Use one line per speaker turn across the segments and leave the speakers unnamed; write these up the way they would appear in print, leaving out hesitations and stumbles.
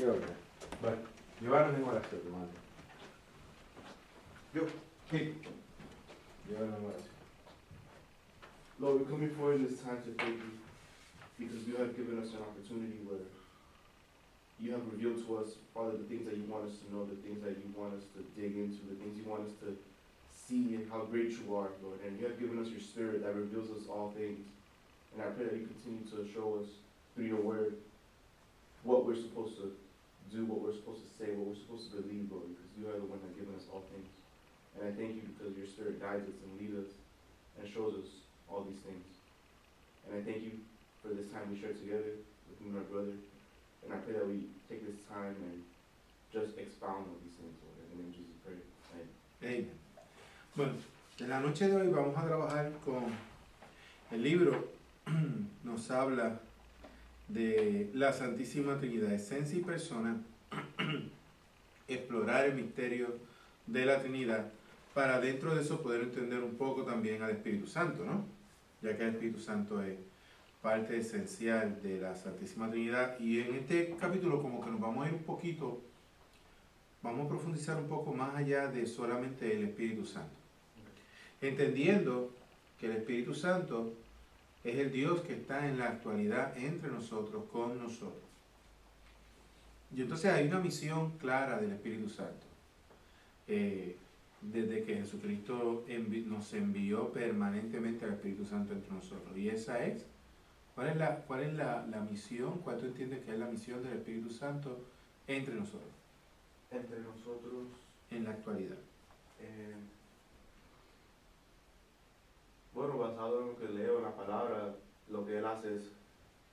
Quiero ver. Bueno, llevarnos en oración, hermano.
Yo.
Sí. Llevarnos en oración.
Lord, we come before you this time to thank you because you have given us an opportunity where you have revealed to us, Father, the things that you want us to know, the things that you want us to dig into, the things you want us to see and how great you are, Lord. And you have given us your spirit that reveals us all things. And I pray that you continue to show us through your word what we're supposed to do, what we're supposed to say, what we're supposed to believe, Lord, because you are the one that given us all things. And I thank you because your spirit guides us and leads us and shows us all these things. And I thank you for this time we share together with me and my brother. And I pray that we take this time and just expound on these things, Lord. In the name of Jesus, pray. Amen.
Amen. Bueno, en la noche de hoy vamos a trabajar con el libro, nos habla de la Santísima Trinidad, esencia y persona, explorar el misterio de la Trinidad, para dentro de eso poder entender un poco también al Espíritu Santo, ¿no? Ya que el Espíritu Santo es parte esencial de la Santísima Trinidad, y en este capítulo como que nos vamos a ir un poquito, vamos a profundizar un poco más allá de solamente el Espíritu Santo, entendiendo que el Espíritu Santo es el Dios que está en la actualidad entre nosotros, con nosotros. Y entonces hay una misión clara del Espíritu Santo. Desde que Jesucristo nos envió permanentemente al Espíritu Santo entre nosotros. Y esa es, ¿cuál es la misión? ¿Cuál tú entiendes que es la misión del Espíritu Santo entre nosotros?
Entre nosotros,
en la actualidad.
Bueno, basado en lo que leo en la palabra, lo que Él hace es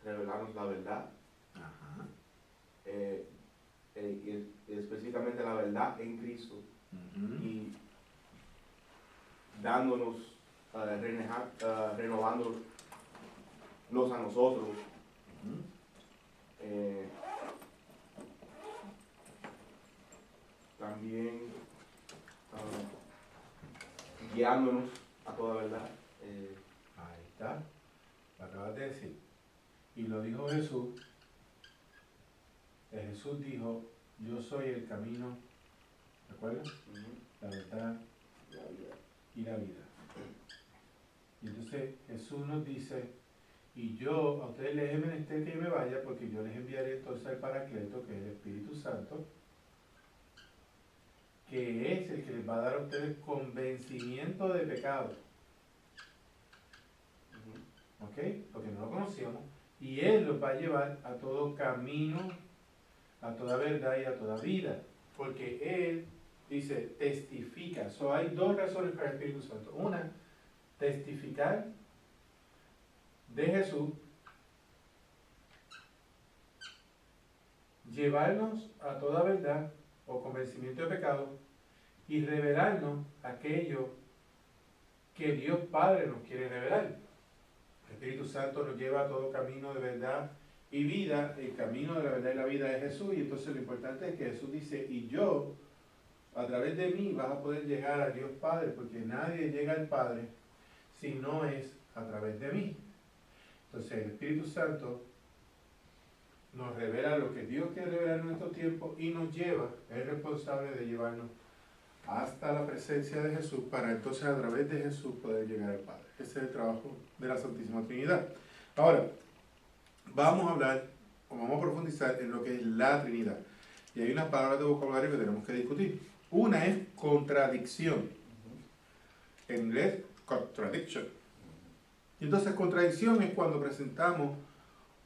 revelarnos la verdad.
Ajá.
Y específicamente la verdad en Cristo. Y dándonos, renovándonos a nosotros. También guiándonos a toda verdad.
Ahí está, lo acabas de decir. Y lo dijo Jesús. Jesús dijo, yo soy el camino, ¿recuerdas? La verdad y la vida. Y entonces Jesús nos dice, y yo, a ustedes les es menester que yo me vaya, porque yo les enviaré entonces al Paracleto, que es el Espíritu Santo, que es el que les va a dar a ustedes convencimiento de pecado. ¿Ok? Porque no lo conocíamos. Y Él los va a llevar a todo camino, a toda verdad y a toda vida. Porque Él dice, testifica. Hay dos razones para el Espíritu Santo. Una, testificar de Jesús, llevarnos a toda verdad o convencimiento de pecado y revelarnos aquello que Dios Padre nos quiere revelar. El Espíritu Santo nos lleva a todo camino de verdad y vida. El camino de la verdad y la vida es Jesús, y entonces lo importante es que Jesús dice, y yo, a través de mí vas a poder llegar a Dios Padre, porque nadie llega al Padre si no es a través de mí. Entonces el Espíritu Santo nos revela lo que Dios quiere revelar en nuestro tiempo y nos lleva, es responsable de llevarnos hasta la presencia de Jesús, para entonces a través de Jesús poder llegar al Padre. Ese es el trabajo de la Santísima Trinidad. Ahora, vamos a hablar, o vamos a profundizar en lo que es la Trinidad. Y hay unas palabras de vocabulario que tenemos que discutir. Una es contradicción. En inglés, contradiction. Y entonces contradicción es cuando presentamos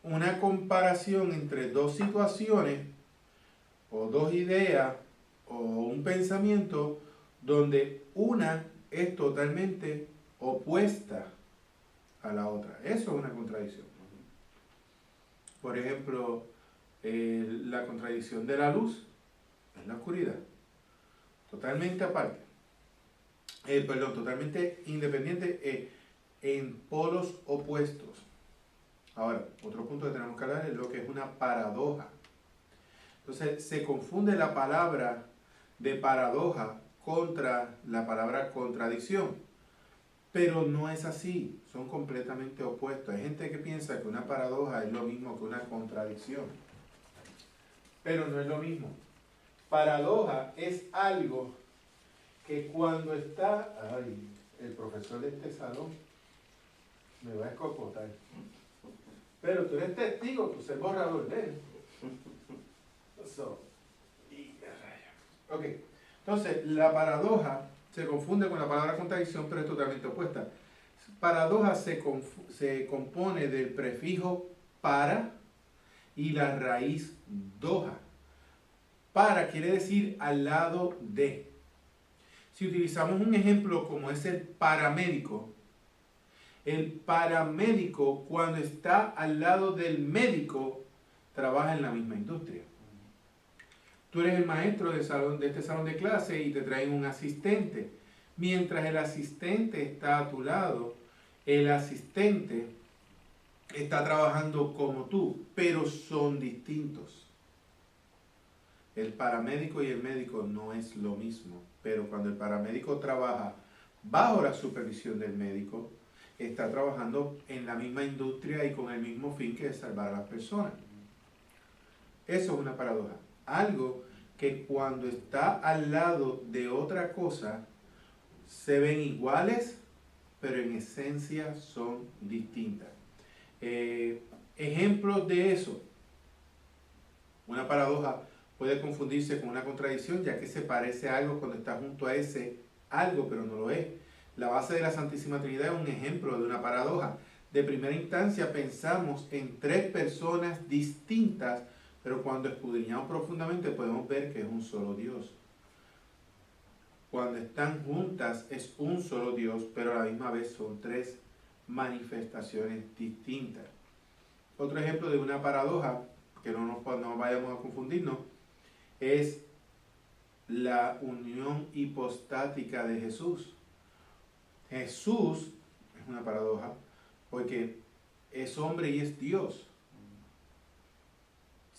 una comparación entre dos situaciones o dos ideas o un pensamiento donde una es totalmente opuesta a la otra. Eso es una contradicción. Por ejemplo, la contradicción de la luz es la oscuridad. Totalmente aparte. Totalmente independiente, en polos opuestos. Ahora, otro punto que tenemos que hablar es lo que es una paradoja. Entonces, se confunde la palabra de paradoja contra la palabra contradicción. Pero no es así, son completamente opuestos. Hay gente que piensa que una paradoja es lo mismo que una contradicción. pero no es lo mismo. Paradoja es algo que cuando está, ay, el profesor de este salón me va a escocotar. Pero tú eres testigo, tú eres borrador de él. Ok, entonces la paradoja se confunde con la palabra contradicción, pero es totalmente opuesta. Paradoja se compone del prefijo para y la raíz doja. Para quiere decir al lado de. Si utilizamos un ejemplo como es el paramédico cuando está al lado del médico trabaja en la misma industria. Tú eres el maestro de este salón de clase y te traen un asistente. Mientras el asistente está a tu lado, el asistente está trabajando como tú, pero son distintos. El paramédico y el médico no es lo mismo, pero cuando el paramédico trabaja bajo la supervisión del médico, está trabajando en la misma industria y con el mismo fin que es salvar a las personas. Eso es una paradoja. Algo que cuando está al lado de otra cosa, se ven iguales, pero en esencia son distintas. Ejemplos de eso. Una paradoja puede confundirse con una contradicción, ya que se parece a algo cuando está junto a ese algo, pero no lo es. La base de la Santísima Trinidad es un ejemplo de una paradoja. De primera instancia pensamos en tres personas distintas, pero cuando escudriñamos profundamente podemos ver que es un solo Dios. Cuando están juntas es un solo Dios, pero a la misma vez son tres manifestaciones distintas. Otro ejemplo de una paradoja, que no vayamos a confundirnos, es la unión hipostática de Jesús. Jesús es una paradoja porque es hombre y es Dios.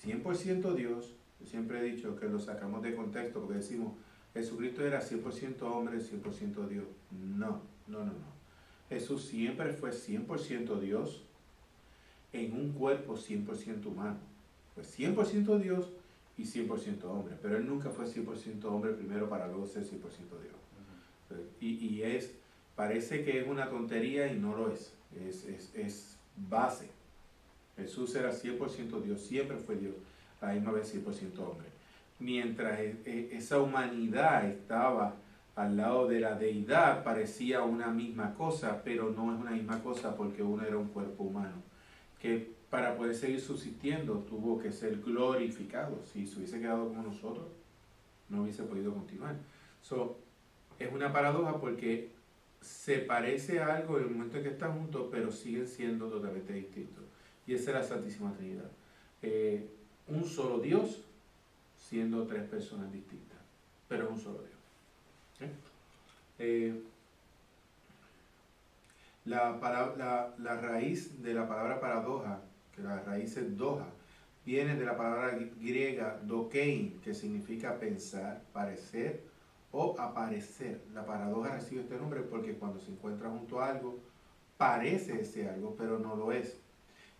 100% Dios. Yo siempre he dicho que lo sacamos de contexto porque decimos Jesucristo era 100% hombre, 100% Dios. No. Jesús siempre fue 100% Dios en un cuerpo 100% humano. Fue 100% Dios y 100% hombre, pero él nunca fue 100% hombre primero para luego ser 100% Dios. Y parece que es una tontería y no lo es. Es base. Jesús era 100% Dios, siempre fue Dios, a la misma vez 100% hombre. Mientras esa humanidad estaba al lado de la deidad, parecía una misma cosa, pero no es una misma cosa porque uno era un cuerpo humano, que para poder seguir subsistiendo tuvo que ser glorificado. Si se hubiese quedado como nosotros, no hubiese podido continuar. Es una paradoja porque se parece a algo en el momento en que están juntos, pero siguen siendo totalmente distintos. Y esa es la Santísima Trinidad. Un solo Dios, siendo tres personas distintas, pero un solo Dios. La raíz de la palabra paradoja, que la raíz es doja, viene de la palabra griega dokein, que significa pensar, parecer o aparecer. La paradoja recibe este nombre porque cuando se encuentra junto a algo, parece ese algo, pero no lo es.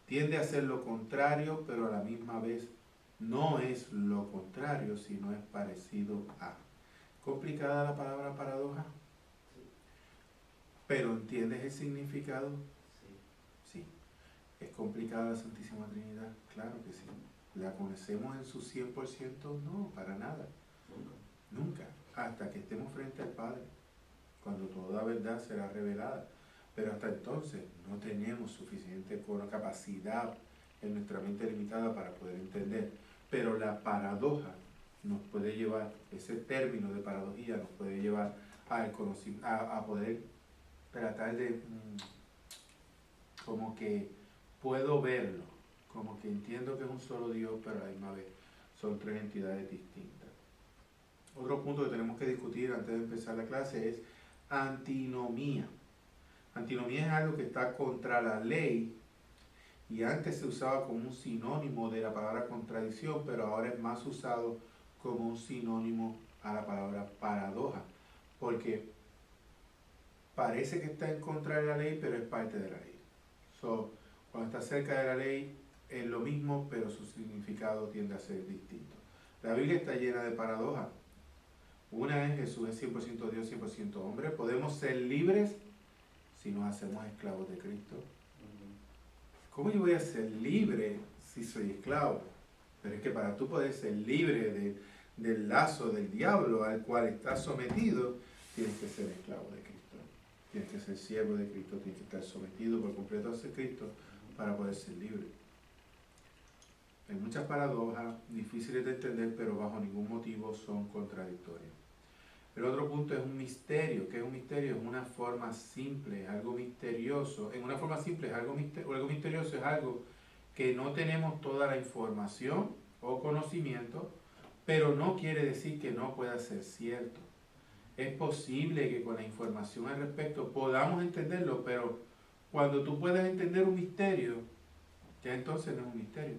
Tiende a ser lo contrario, pero a la misma vez no es lo contrario, sino es parecido a. ¿Complicada la palabra paradoja?
Sí.
¿Pero entiendes el significado? Sí. ¿Es complicada la Santísima Trinidad? Claro que sí. ¿La conocemos en su 100%? No, para nada. Nunca. Hasta que estemos frente al Padre, cuando toda verdad será revelada. Pero hasta entonces no tenemos suficiente capacidad en nuestra mente limitada para poder entender. Pero la paradoja nos puede llevar, ese término de paradojía nos puede llevar a poder tratar de, como que puedo verlo, como que entiendo que es un solo Dios, pero a la misma vez son tres entidades distintas. Otro punto que tenemos que discutir antes de empezar la clase es antinomía. Antinomía es algo que está contra la ley y antes se usaba como un sinónimo de la palabra contradicción, pero ahora es más usado como un sinónimo a la palabra paradoja, porque parece que está en contra de la ley, pero es parte de la ley. Cuando está cerca de la ley, es lo mismo, pero su significado tiende a ser distinto. La Biblia está llena de paradojas. Una es Jesús es 100% Dios, 100% hombre. Podemos ser libres si nos hacemos esclavos de Cristo. ¿Cómo yo voy a ser libre si soy esclavo? Pero es que para tú poder ser libre del lazo del diablo al cual estás sometido, tienes que ser esclavo de Cristo. Tienes que ser siervo de Cristo, tienes que estar sometido por completo a Cristo para poder ser libre. Hay muchas paradojas difíciles de entender, pero bajo ningún motivo son contradictorias. El otro punto es un misterio. ¿Qué es un misterio? Es una forma simple, es algo misterioso. En una forma simple es algo misterioso, es algo que no tenemos toda la información o conocimiento, pero no quiere decir que no pueda ser cierto. Es posible que con la información al respecto podamos entenderlo, pero cuando tú puedes entender un misterio, ya entonces no es un misterio.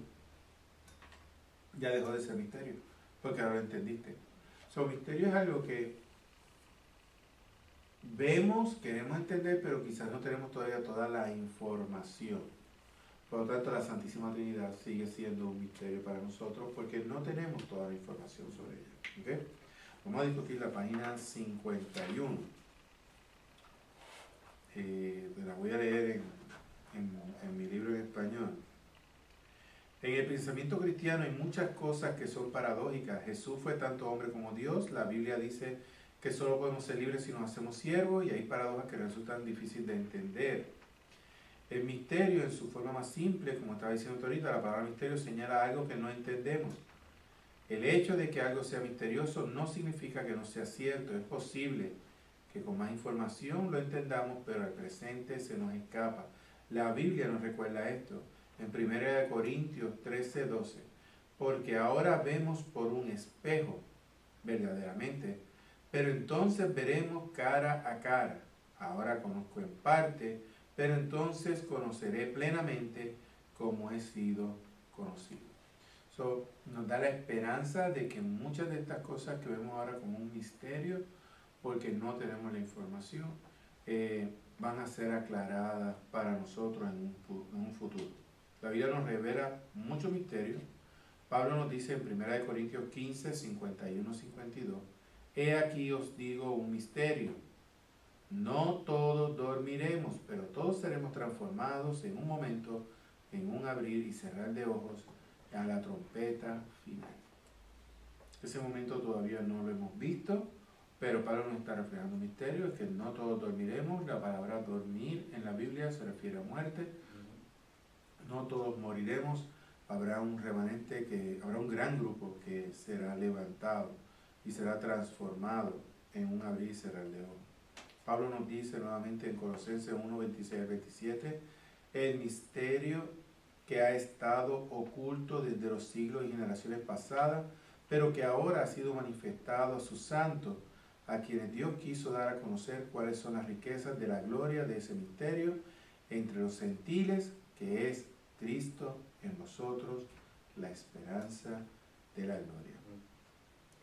Ya dejó de ser misterio, porque ahora lo entendiste. Misterio es algo que vemos, queremos entender, pero quizás no tenemos todavía toda la información. Por lo tanto, la Santísima Trinidad sigue siendo un misterio para nosotros porque no tenemos toda la información sobre ella. ¿Okay? Vamos a discutir la página 51. La voy a leer en mi libro en español. En el pensamiento cristiano hay muchas cosas que son paradójicas. Jesús fue tanto hombre como Dios. La Biblia dice que solo podemos ser libres si nos hacemos siervos, y hay paradojas que resultan difíciles de entender. El misterio, en su forma más simple, como estaba diciendo ahorita, la palabra misterio señala algo que no entendemos. El hecho de que algo sea misterioso no significa que no sea cierto. Es posible que con más información lo entendamos, pero al presente se nos escapa. La Biblia nos recuerda esto en 1 Corintios 13:12. Porque ahora vemos por un espejo, verdaderamente, pero entonces veremos cara a cara. Ahora conozco en parte, pero entonces conoceré plenamente como he sido conocido. Nos da la esperanza de que muchas de estas cosas que vemos ahora como un misterio, porque no tenemos la información, van a ser aclaradas para nosotros en un futuro. La Biblia nos revela muchos misterios. Pablo nos dice en 1 Corintios 15, 51, 52, he aquí os digo un misterio. No todos dormiremos, pero todos seremos transformados en un momento, en un abrir y cerrar de ojos, a la trompeta final. Ese momento todavía no lo hemos visto, pero Pablo nos está reflejando un misterio, es que no todos dormiremos. La palabra dormir en la Biblia se refiere a muerte. No todos moriremos. Habrá un remanente, habrá un gran grupo que será levantado y será transformado en un abrir y cerrar de ojos. Pablo nos dice nuevamente en Colosenses 1, 26 al 27, el misterio que ha estado oculto desde los siglos y generaciones pasadas, pero que ahora ha sido manifestado a sus santos, a quienes Dios quiso dar a conocer cuáles son las riquezas de la gloria de ese misterio entre los gentiles, que es Cristo en nosotros, la esperanza de la gloria.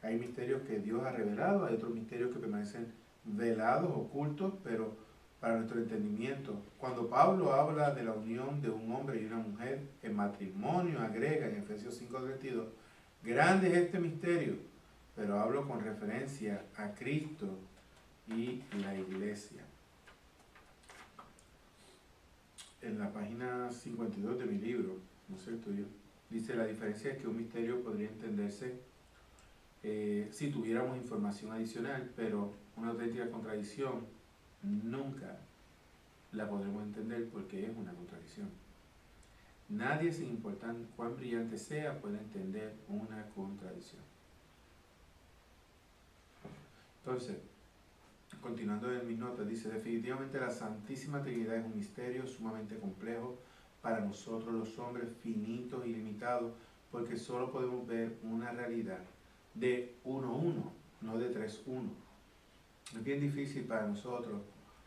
Hay misterios que Dios ha revelado, hay otros misterios que permanecen velados, ocultos, pero para nuestro entendimiento. Cuando Pablo habla de la unión de un hombre y una mujer en matrimonio, agrega en Efesios 5:32, grande es este misterio, pero hablo con referencia a Cristo y la iglesia. En la página 52 de mi libro, ¿no es cierto? Dice, la diferencia es que un misterio podría entenderse si tuviéramos información adicional, pero una auténtica contradicción nunca la podremos entender porque es una contradicción. Nadie, sin importar cuán brillante sea, puede entender una contradicción. Entonces, continuando en mis notas, dice, definitivamente la Santísima Trinidad es un misterio sumamente complejo para nosotros los hombres, finitos y limitados, porque solo podemos ver una realidad de 1-1, no de 3-1. Es bien difícil para nosotros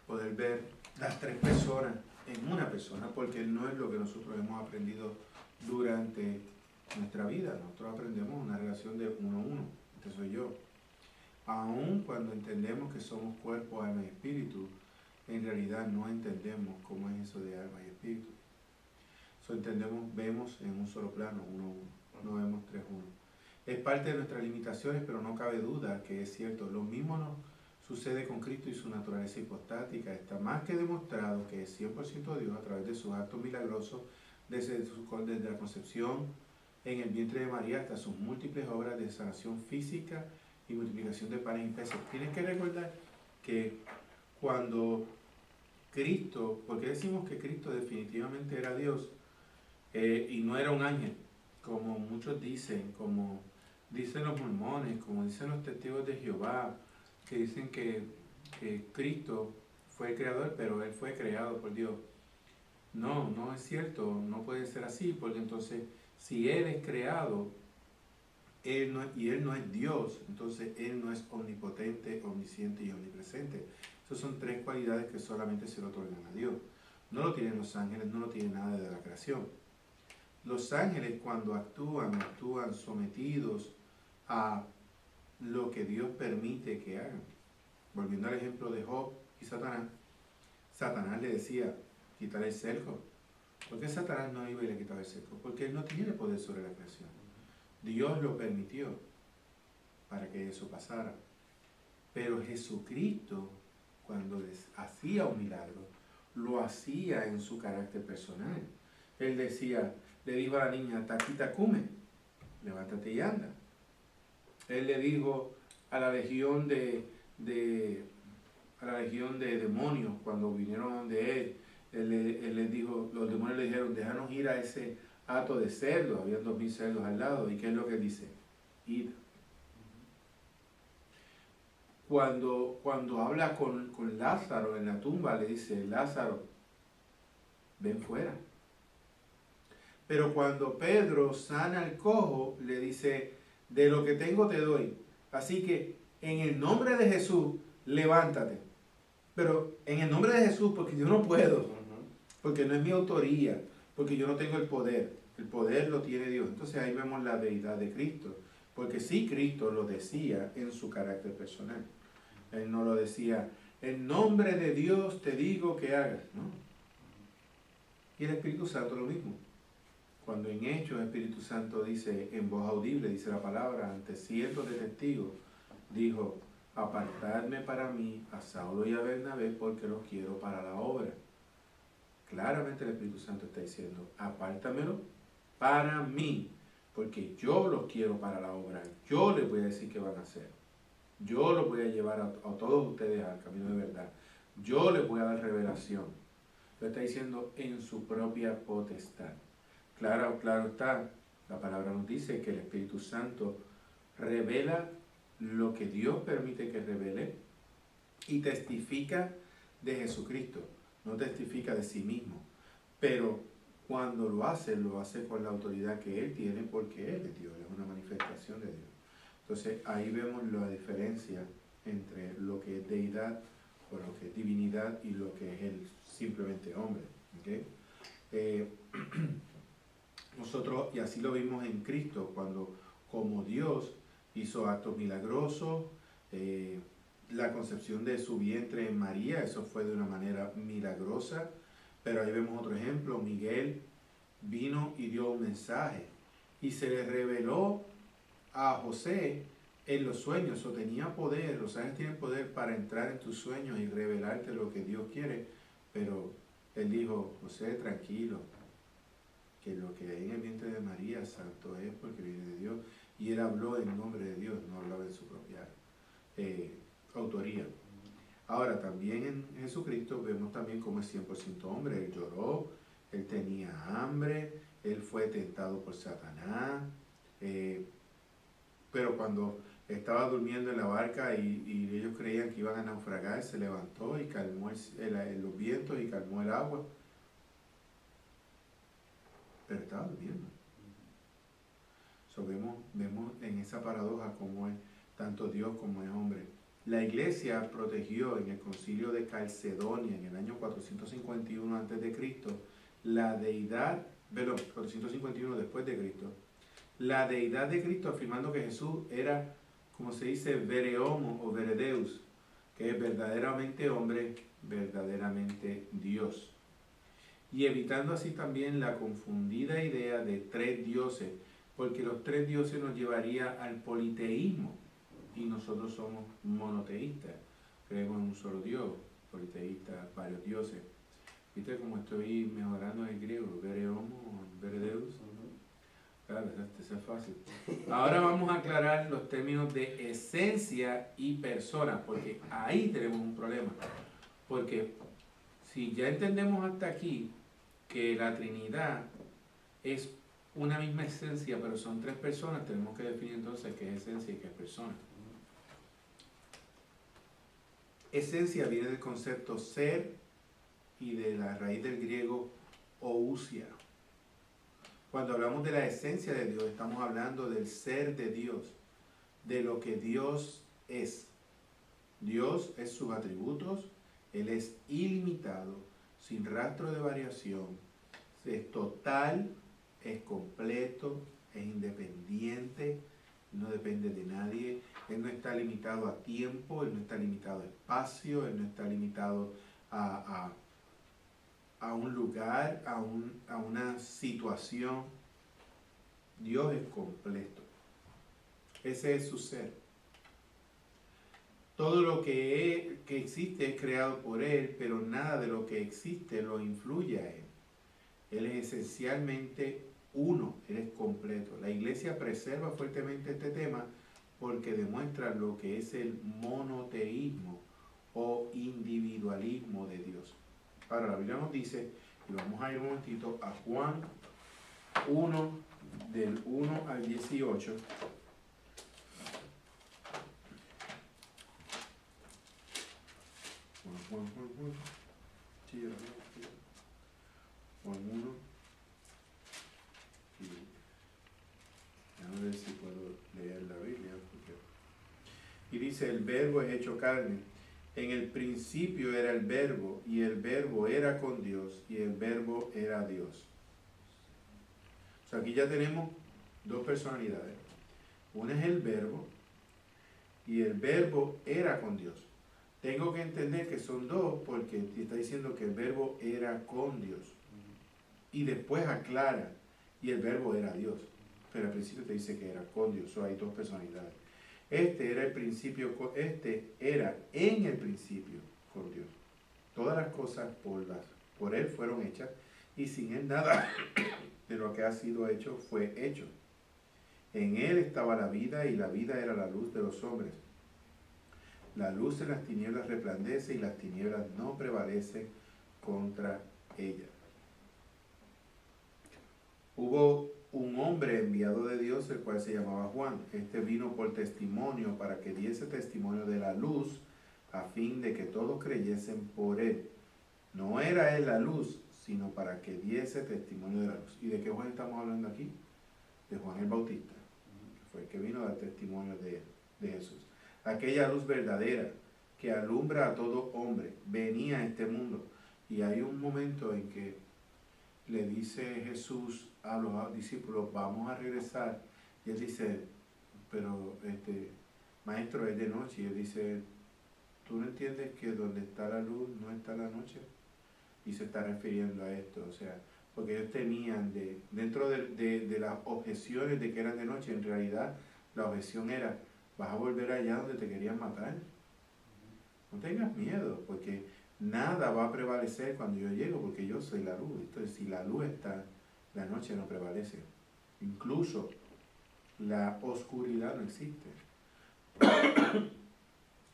poder ver las tres personas en una persona, porque no es lo que nosotros hemos aprendido durante nuestra vida. Nosotros aprendemos una relación de 1-1, este soy yo. Aun cuando entendemos que somos cuerpo, alma y espíritu, en realidad no entendemos cómo es eso de alma y espíritu. entendemos, vemos en un solo plano, 1:1, no vemos 3:1. Es parte de nuestras limitaciones, pero no cabe duda que es cierto. Lo mismo nos sucede con Cristo y su naturaleza hipostática. Está más que demostrado que es 100% Dios a través de sus actos milagrosos, desde la concepción en el vientre de María hasta sus múltiples obras de sanación física y multiplicación de panes y peces. Tienes que recordar que cuando Cristo, porque decimos que Cristo definitivamente era Dios y no era un ángel, como muchos dicen, como dicen los mormones, como dicen los testigos de Jehová, que dicen que Cristo fue el creador, pero Él fue creado por Dios. No, no es cierto, no puede ser así, porque entonces si Él es creado y Él no es Dios, entonces Él no es omnipotente, omnisciente y omnipresente. Esas son tres cualidades que solamente se le otorgan a Dios. No lo tienen los ángeles, no lo tiene nada de la creación. Los ángeles cuando actúan sometidos a lo que Dios permite que hagan. Volviendo al ejemplo de Job y Satanás, Satanás le decía, quítale el cerco. ¿Por qué Satanás no iba y le quitaba el cerco? Porque él no tiene poder sobre la creación. Dios lo permitió para que eso pasara. Pero Jesucristo, cuando hacía un milagro, lo hacía en su carácter personal. Él decía, le dijo a la niña, taquita cume, levántate y anda. Él le dijo a la legión de demonios cuando vinieron de él les dijo, los demonios le dijeron, déjanos ir a ese hato de cerdos, había 2000 cerdos al lado, ¿y qué es lo que dice? Id. Cuando habla con Lázaro en la tumba, le dice, Lázaro, ven fuera. Pero cuando Pedro sana al cojo, le dice, de lo que tengo te doy. Así que en el nombre de Jesús, levántate. Pero en el nombre de Jesús, porque yo no puedo, porque no es mi autoría, porque yo no tengo el poder lo tiene Dios. Entonces ahí vemos la deidad de Cristo, porque sí Cristo lo decía en su carácter personal. Él no lo decía, en nombre de Dios te digo que hagas, ¿no? Y el Espíritu Santo lo mismo. Cuando en Hechos el Espíritu Santo dice, en voz audible, dice la palabra, ante cientos de testigos, dijo, apartadme para mí a Saulo y a Bernabé porque los quiero para la obra. Claramente el Espíritu Santo está diciendo, apártamelo para mí, porque yo los quiero para la obra. Yo les voy a decir qué van a hacer. Yo los voy a llevar a todos ustedes al camino de verdad. Yo les voy a dar revelación. Lo está diciendo en su propia potestad. Claro está. La palabra nos dice que el Espíritu Santo revela lo que Dios permite que revele y testifica de Jesucristo. No testifica de sí mismo. Pero cuando lo hace con la autoridad que Él tiene porque Él es Dios, es una manifestación de Dios. Entonces ahí vemos la diferencia entre lo que es deidad o lo que es divinidad y lo que es Él simplemente hombre. ¿Okay? Nosotros, y así lo vimos en Cristo, cuando como Dios hizo actos milagrosos, la concepción de su vientre en María, eso fue de una manera milagrosa, pero ahí vemos otro ejemplo, Miguel vino y dio un mensaje, y se le reveló a José en los sueños, o tenía poder, los ángeles tienen poder para entrar en tus sueños y revelarte lo que Dios quiere, pero él dijo, José, tranquilo, que lo que hay en el vientre de María, santo es porque viene de Dios, y él habló en nombre de Dios, no hablaba en su propia autoría. Ahora, también en Jesucristo vemos también cómo es 100% hombre, él lloró, él tenía hambre, él fue tentado por Satanás, pero cuando estaba durmiendo en la barca y ellos creían que iban a naufragar, se levantó y calmó los vientos y calmó el agua. Pero estaba durmiendo. So, vemos en esa paradoja cómo es tanto Dios como es hombre. La iglesia protegió en el concilio de Calcedonia en el año 451 a.C. la deidad, 451 después de Cristo, la deidad de Cristo, afirmando que Jesús era, como se dice, vereomo o veredeus, que es verdaderamente hombre, verdaderamente Dios. y evitando así también la confundida idea de tres dioses, porque los tres dioses nos llevaría al politeísmo y nosotros somos monoteístas, creemos en un solo Dios, politeístas, varios dioses. ¿Viste cómo estoy mejorando el griego? Vere homo, vere deus. Claro, eso es fácil. Ahora vamos a aclarar los términos de esencia y persona, porque ahí tenemos un problema. Porque si ya entendemos hasta aquí que la Trinidad es una misma esencia, pero son tres personas, tenemos que definir entonces qué es esencia y qué es persona. Esencia viene del concepto ser y de la raíz del griego ousia. Cuando hablamos de la esencia de Dios, estamos hablando del ser de Dios, de lo que Dios es. Dios es sus atributos, Él es ilimitado, sin rastro de variación, es total, es completo, es independiente, no depende de nadie, Él no está limitado a tiempo, Él no está limitado a espacio, Él no está limitado a un lugar, a una situación. Dios es completo. Ese es su ser. Todo lo que existe es creado por Él, pero nada de lo que existe lo influye a Él. Él es esencialmente uno, Él es completo. La Iglesia preserva fuertemente este tema porque demuestra lo que es el monoteísmo o individualismo de Dios. Ahora, la Biblia nos dice, y vamos a ir un momentito a Juan 1, del 1 al 18. Juan. Sí, Juan 1. A ver si puedo leer la Biblia. Y dice, el verbo es hecho carne. En el principio era el verbo, y el verbo era con Dios, y el verbo era Dios. O sea, aquí ya tenemos dos personalidades. Una es el verbo, y el verbo era con Dios. Tengo que entender que son dos, porque te está diciendo que el verbo era con Dios. Y después aclara, y el verbo era Dios. Pero al principio te dice que era con Dios, o sea, hay dos personalidades. Este era en el principio con Dios. Todas las cosas por Él fueron hechas, y sin Él nada de lo que ha sido hecho fue hecho. En Él estaba la vida, y la vida era la luz de los hombres. La luz en las tinieblas resplandece, y las tinieblas no prevalecen contra ella. Hubo un hombre enviado de Dios, el cual se llamaba Juan. Este vino por testimonio, para que diese testimonio de la luz, a fin de que todos creyesen por él. No era él la luz, sino para que diese testimonio de la luz. ¿Y de qué Juan estamos hablando aquí? De Juan el Bautista, que fue el que vino a dar testimonio de Jesús. Aquella luz verdadera que alumbra a todo hombre venía a este mundo. Y hay un momento en que le dice Jesús a los discípulos, vamos a regresar. Y él dice, pero maestro, es de noche. Y él dice, ¿tú no entiendes que donde está la luz no está la noche? Y se está refiriendo a esto, o sea, porque ellos tenían dentro de las objeciones de que eran de noche, en realidad la objeción era, vas a volver allá donde te querían matar. No tengas miedo, porque nada va a prevalecer cuando yo llego, porque yo soy la luz. Entonces, si la luz está, la noche no prevalece. Incluso la oscuridad no existe.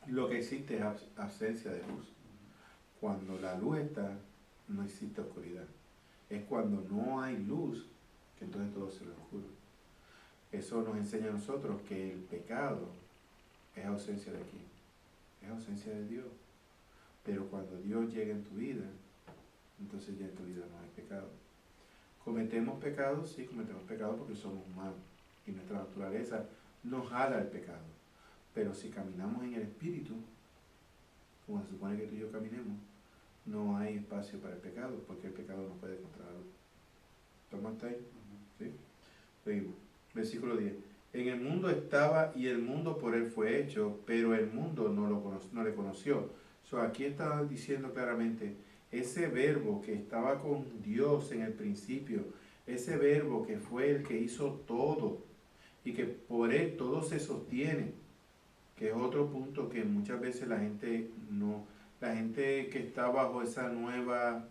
Lo que existe es ausencia de luz. Cuando la luz está, no existe oscuridad. Es cuando no hay luz que entonces todo se ve oscuro. Eso nos enseña a nosotros que el pecado es ausencia de aquí, es ausencia de Dios. Pero cuando Dios llega en tu vida, entonces ya en tu vida no hay pecado. ¿Cometemos pecados? Sí, cometemos pecados porque somos humanos y nuestra naturaleza nos jala al pecado. Pero si caminamos en el Espíritu, como se supone que tú y yo caminemos, no hay espacio para el pecado, porque el pecado no puede contra la luz. ¿Tomaste ahí? ¿Sí? Seguimos. Versículo 10. En el mundo estaba, y el mundo por él fue hecho, pero el mundo no le conoció. Aquí está diciendo claramente, ese verbo que estaba con Dios en el principio, ese verbo que fue el que hizo todo y que por él todo se sostiene, que es otro punto que muchas veces la gente que está bajo esa nueva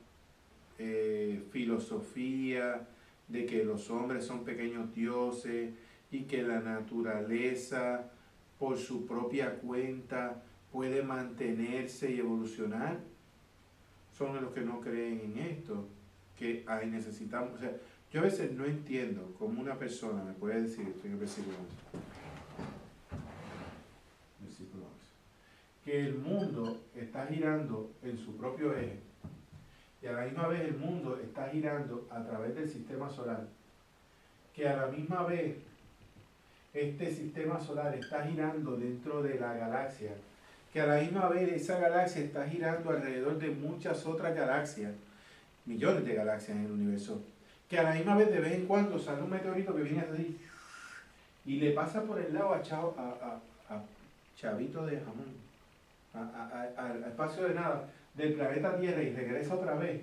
filosofía de que los hombres son pequeños dioses y que la naturaleza por su propia cuenta puede mantenerse y evolucionar, son los que no creen en esto, que ahí necesitamos, o sea, yo a veces no entiendo cómo una persona me puede decir, estoy en el versículo 11, que el mundo está girando en su propio eje y a la misma vez el mundo está girando a través del sistema solar, que a la misma vez este sistema solar está girando dentro de la galaxia, que a la misma vez esa galaxia está girando alrededor de muchas otras galaxias, millones de galaxias en el universo, que a la misma vez de vez en cuando sale un meteorito que viene así y le pasa por el lado a Chavito de Jamón, al espacio de nada del planeta Tierra y regresa otra vez.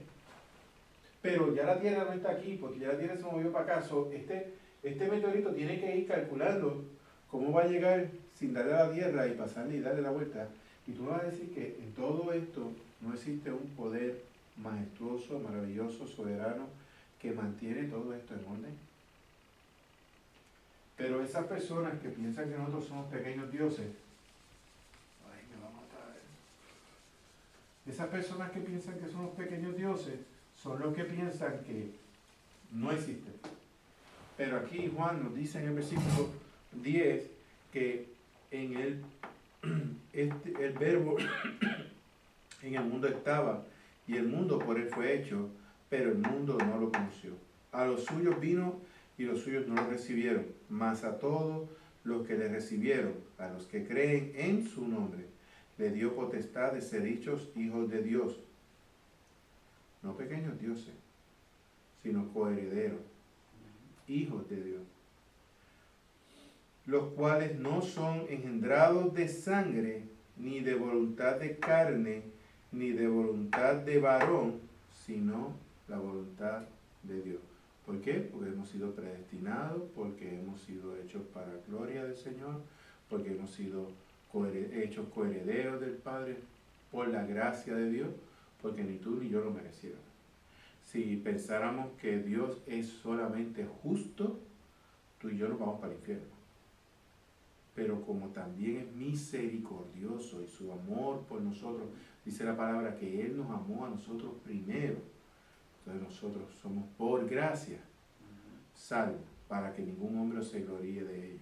Pero ya la Tierra no está aquí, porque ya la Tierra se movió para acá. Este meteorito tiene que ir calculando cómo va a llegar sin darle a la Tierra y pasarle y darle la vuelta. Y tú me vas a decir que en todo esto no existe un poder majestuoso, maravilloso, soberano, que mantiene todo esto en orden. Pero esas personas que piensan que nosotros somos pequeños dioses, ay, me va a matar. Esas personas que piensan que somos pequeños dioses son los que piensan que no existen. Pero aquí Juan nos dice en el versículo 10 que en el verbo en el mundo estaba y el mundo por él fue hecho, pero el mundo no lo conoció. A los suyos vino y los suyos no lo recibieron, mas a todos los que le recibieron, a los que creen en su nombre, le dio potestad de ser hechos hijos de Dios. No pequeños dioses, sino coherederos, hijos de Dios, los cuales no son engendrados de sangre, ni de voluntad de carne, ni de voluntad de varón, sino la voluntad de Dios. ¿Por qué? Porque hemos sido predestinados, porque hemos sido hechos para gloria del Señor, porque hemos sido hechos coherederos del Padre, por la gracia de Dios, porque ni tú ni yo lo mereciéramos. Si pensáramos que Dios es solamente justo, tú y yo nos vamos para el infierno. Pero como también es misericordioso y su amor por nosotros, dice la palabra que Él nos amó a nosotros primero. Entonces nosotros somos por gracia salvos, para que ningún hombre se gloríe de ello,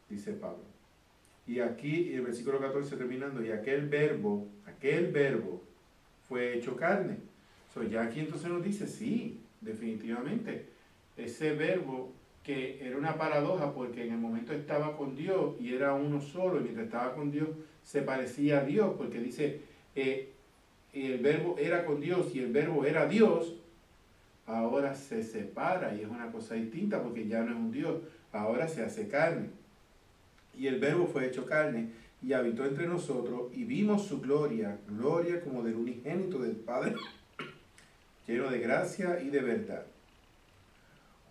dice Pablo. Y aquí, en el versículo 14 terminando, y aquel verbo fue hecho carne. Ya aquí entonces nos dice, sí, definitivamente, ese verbo que era una paradoja porque en el momento estaba con Dios y era uno solo, y mientras estaba con Dios se parecía a Dios, porque dice, el verbo era con Dios y el verbo era Dios, ahora se separa y es una cosa distinta porque ya no es un Dios, ahora se hace carne. Y el verbo fue hecho carne y habitó entre nosotros y vimos su gloria, gloria como del unigénito del Padre, lleno de gracia y de verdad.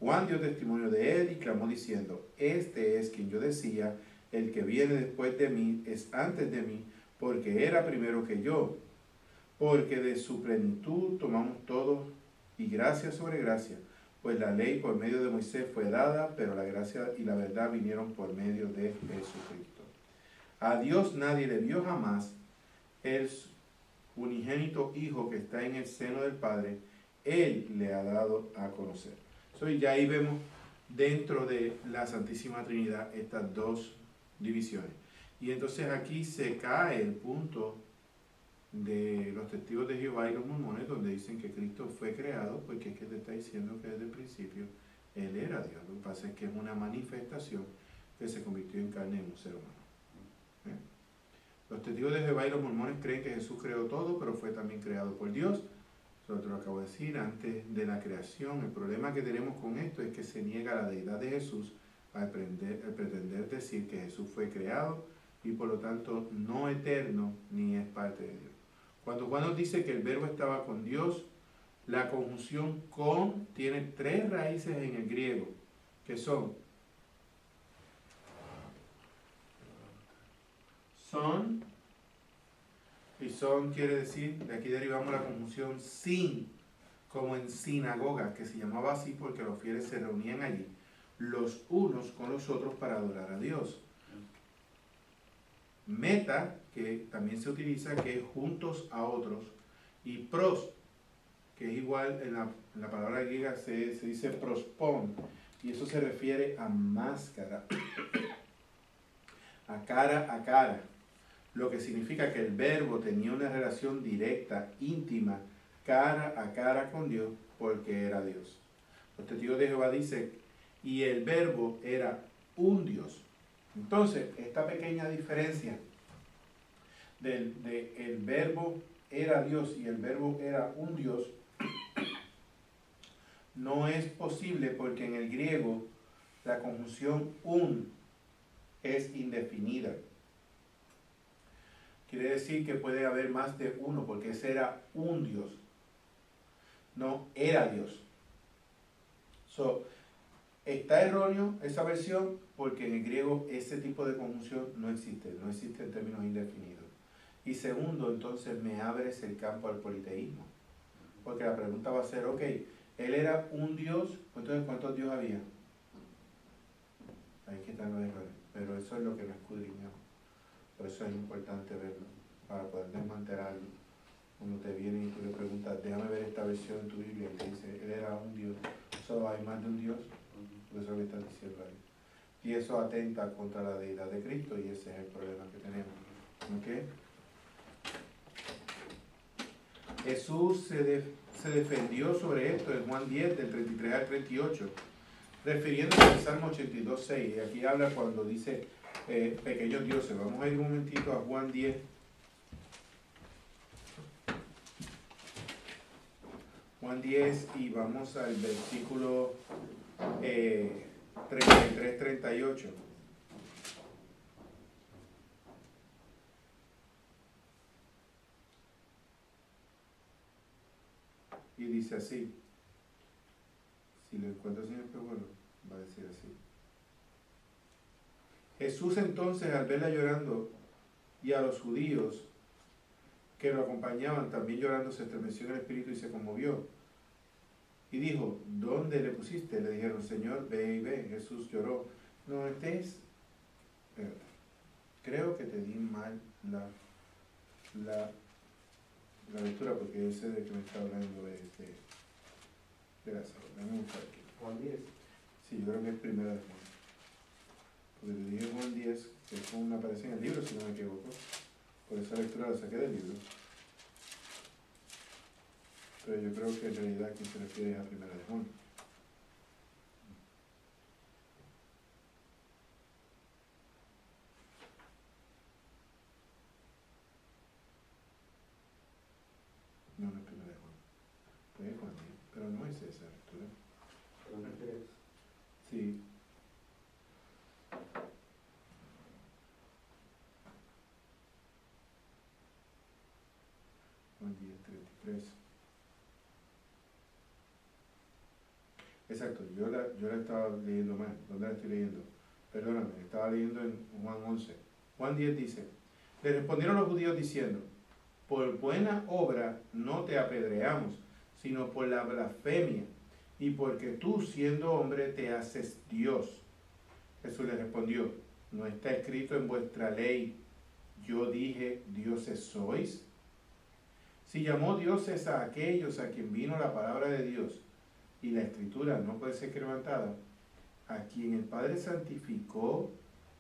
Juan dio testimonio de él y clamó diciendo, este es quien yo decía, el que viene después de mí es antes de mí, porque era primero que yo, porque de su plenitud tomamos todos y gracia sobre gracia, pues la ley por medio de Moisés fue dada, pero la gracia y la verdad vinieron por medio de Jesucristo. A Dios nadie le vio jamás, el unigénito Hijo que está en el seno del Padre, Él le ha dado a conocer. Ya ahí vemos dentro de la Santísima Trinidad estas dos divisiones. Y entonces aquí se cae el punto de los testigos de Jehová y los mormones, donde dicen que Cristo fue creado, porque es que te está diciendo que desde el principio Él era Dios. Lo que pasa es que es una manifestación que se convirtió en carne en un ser humano. Los testigos de Jehová y los mormones creen que Jesús creó todo, pero fue también creado por Dios. Eso te lo acabo de decir, antes de la creación. El problema que tenemos con esto es que se niega la deidad de Jesús al pretender decir que Jesús fue creado y por lo tanto no eterno ni es parte de Dios. Cuando Juan nos dice que el verbo estaba con Dios, la conjunción con tiene tres raíces en el griego, que son son, y son quiere decir, de aquí derivamos la conjunción sin, como en sinagoga, que se llamaba así porque los fieles se reunían allí, los unos con los otros para adorar a Dios. Meta, que también se utiliza, que es juntos a otros, y pros, que es igual en la palabra griega se dice prospon, y eso se refiere a máscara, a cara, lo que significa que el verbo tenía una relación directa, íntima, cara a cara con Dios, porque era Dios. Los testigos de Jehová dicen, y el verbo era un Dios. Entonces, esta pequeña diferencia de el verbo era Dios y el verbo era un Dios, no es posible porque en el griego la conjunción un es indefinida. Quiere decir que puede haber más de uno, porque ese era un Dios, no era Dios. Está erróneo esa versión porque en el griego ese tipo de conjunción no existe en términos indefinidos. Y segundo, entonces me abres el campo al politeísmo, porque la pregunta va a ser, ok, él era un Dios, entonces ¿cuántos dioses había? Ahí que están los errores, pero eso es lo que no escudriñamos. Por eso es importante verlo, para poder desmantelarlo. Cuando te viene y tú le preguntas, déjame ver esta versión en tu Biblia, y te dice, él era un Dios. ¿Solo hay más de un Dios? Eso es lo que está diciendo ahí. Y eso atenta contra la deidad de Cristo, y ese es el problema que tenemos. ¿Okay? Jesús se defendió sobre esto en Juan 10, del 33 al 38, refiriéndose al Salmo 82, 6. Y aquí habla cuando dice pequeños dioses. Vamos a ir un momentito a Juan 10. Juan 10 y vamos al versículo 33, 38. Y dice así. Si lo encuentro sin espejuelo, va a decir así. Jesús entonces, al verla llorando, y a los judíos que lo acompañaban también llorando, se estremeció en el espíritu y se conmovió. Y dijo, ¿dónde le pusiste? Le dijeron, Señor, ve y ve. Jesús lloró. No, creo que te di mal la lectura, porque yo sé de que me está hablando de la salud. Vamos a buscar aquí.
Juan 10.
Sí, yo creo que es primera de Juan. Porque te dije Juan 10, que es como aparece en el libro, si no me equivoco. Por esa lectura la saqué del libro. Pero yo creo que en realidad aquí se refiere a primera de Juan. No, no es primera de Juan. Pues es Juan 10, pero no es esa lectura. Sí. Juan 10, 33. Exacto, yo la estaba leyendo mal. ¿Dónde la estoy leyendo? Perdóname, estaba leyendo en Juan 11. Juan 10 dice, le respondieron los judíos diciendo, por buena obra no te apedreamos, sino por la blasfemia, y porque tú, siendo hombre, te haces Dios. Jesús le respondió, ¿no está escrito en vuestra ley, yo dije, dioses sois? Si llamó dioses a aquellos a quien vino la palabra de Dios, y la escritura no puede ser quebrantada, a quien el Padre santificó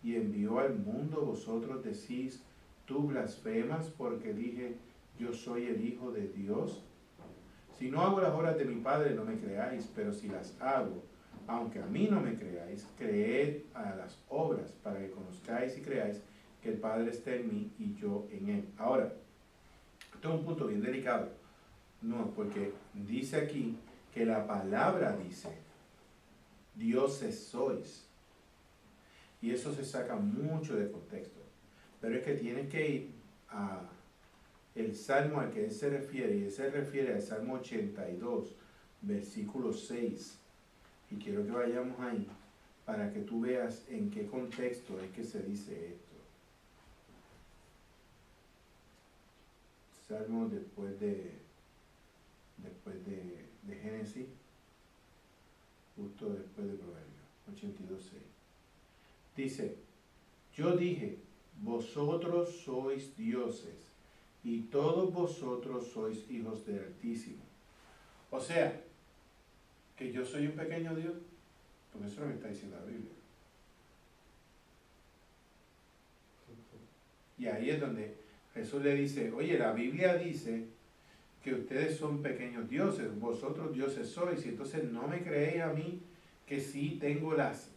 y envió al mundo, vosotros decís, tú blasfemas porque dije, yo soy el Hijo de Dios. Si no hago las obras de mi Padre, no me creáis, pero si las hago, aunque a mí no me creáis, creed a las obras, para que conozcáis y creáis que el Padre está en mí y yo en él. Ahora, esto es un punto bien delicado. No, porque dice aquí que la palabra dice, dioses sois. Y eso se saca mucho de contexto. Pero es que tienes que ir el salmo al que él se refiere, y él se refiere al Salmo 82, versículo 6. Y quiero que vayamos ahí para que tú veas en qué contexto es que se dice esto. Salmo después de Génesis, justo después de Proverbios, 82:6. Dice, yo dije, vosotros sois dioses, y todos vosotros sois hijos del Altísimo. O sea, que yo soy un pequeño Dios, porque eso es lo que está diciendo la Biblia. Y ahí es donde Jesús le dice, oye, la Biblia dice que ustedes son pequeños dioses, vosotros dioses sois, y entonces no me creéis a mí que sí tengo las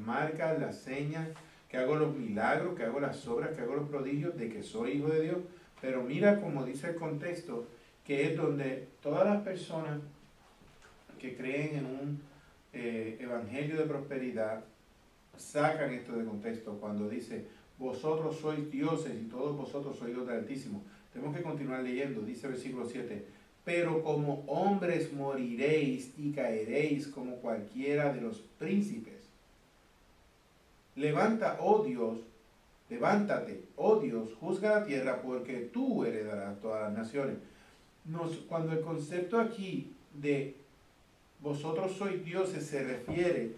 marcas, las señas, que hago los milagros, que hago las obras, que hago los prodigios, de que soy hijo de Dios. Pero mira como dice el contexto, que es donde todas las personas que creen en un evangelio de prosperidad sacan esto de contexto cuando dice, vosotros sois dioses y todos vosotros sois hijos del Altísimo. Tenemos que continuar leyendo, dice el versículo 7, pero como hombres moriréis y caeréis como cualquiera de los príncipes. Levanta, oh Dios, levántate, oh Dios, juzga la tierra porque tú heredarás todas las naciones. Cuando el concepto aquí de vosotros sois dioses se refiere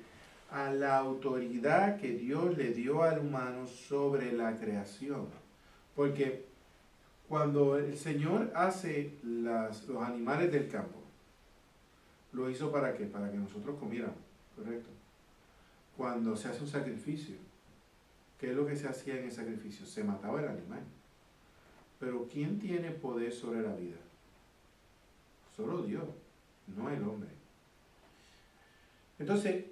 a la autoridad que Dios le dio al humano sobre la creación. Porque cuando el Señor hace los animales del campo, ¿lo hizo para qué? Para que nosotros comiéramos, ¿correcto? Cuando se hace un sacrificio, ¿qué es lo que se hacía en el sacrificio? Se mataba el animal. Pero ¿quién tiene poder sobre la vida? Solo Dios, no el hombre. Entonces,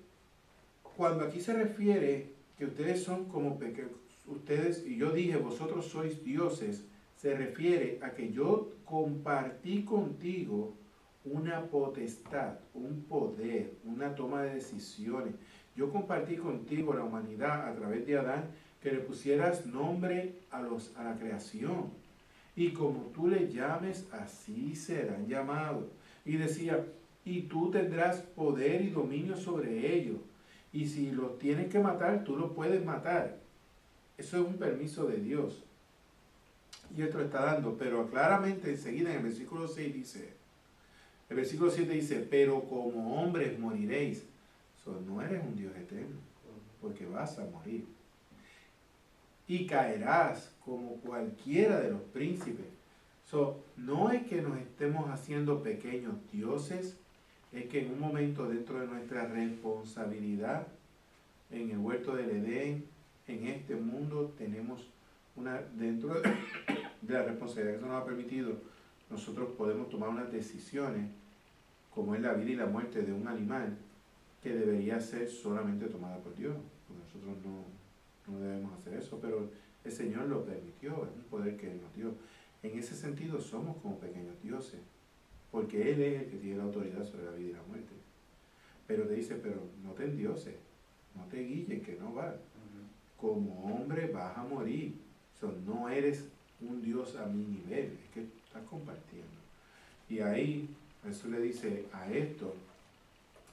cuando aquí se refiere que ustedes son como pequeños, ustedes, y yo dije, vosotros sois dioses, se refiere a que yo compartí contigo una potestad, un poder, una toma de decisiones. Yo compartí contigo la humanidad a través de Adán, que le pusieras nombre a la creación. Y como tú le llames, así serán llamados. Y decía, y tú tendrás poder y dominio sobre ellos. Y si los tienes que matar, tú los puedes matar. Eso es un permiso de Dios. Y esto lo está dando. Pero claramente enseguida en el versículo 6 dice, el versículo 7 dice, pero como hombres moriréis. No eres un Dios eterno, porque vas a morir. Y caerás como cualquiera de los príncipes. No es que nos estemos haciendo pequeños dioses, es que en un momento dentro de nuestra responsabilidad, en el huerto del Edén, en este mundo, tenemos dentro de la responsabilidad que se nos ha permitido, nosotros podemos tomar unas decisiones, como es la vida y la muerte de un animal, que debería ser solamente tomada por Dios, porque nosotros no debemos hacer eso, pero el Señor lo permitió, es un poder que Él nos dio. En ese sentido somos como pequeños dioses, porque Él es el que tiene la autoridad sobre la vida y la muerte. Pero te dice, pero no te endioses, no te guilles, que no va. Como hombre vas a morir, no eres un Dios a mi nivel, es que estás compartiendo. Y ahí Jesús le dice a esto,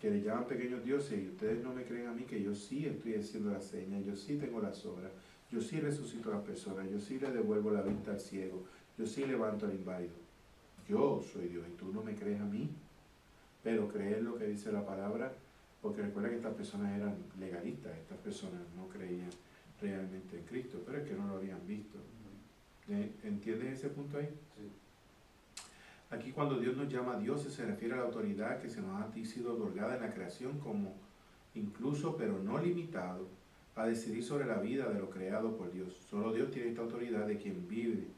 que le llaman pequeños dioses, y ustedes no me creen a mí que yo sí estoy haciendo las señas, yo sí tengo las obras, yo sí resucito a las personas, yo sí le devuelvo la vista al ciego, yo sí levanto al inválido. Yo soy Dios y tú no me crees a mí, pero creer lo que dice la palabra, porque recuerda que estas personas eran legalistas, estas personas no creían realmente en Cristo, pero es que no lo habían visto. ¿Entiendes ese punto ahí?
Sí.
Aquí cuando Dios nos llama a dioses se refiere a la autoridad que se nos ha sido otorgada en la creación como incluso pero no limitado a decidir sobre la vida de lo creado por Dios. Solo Dios tiene esta autoridad de quien vive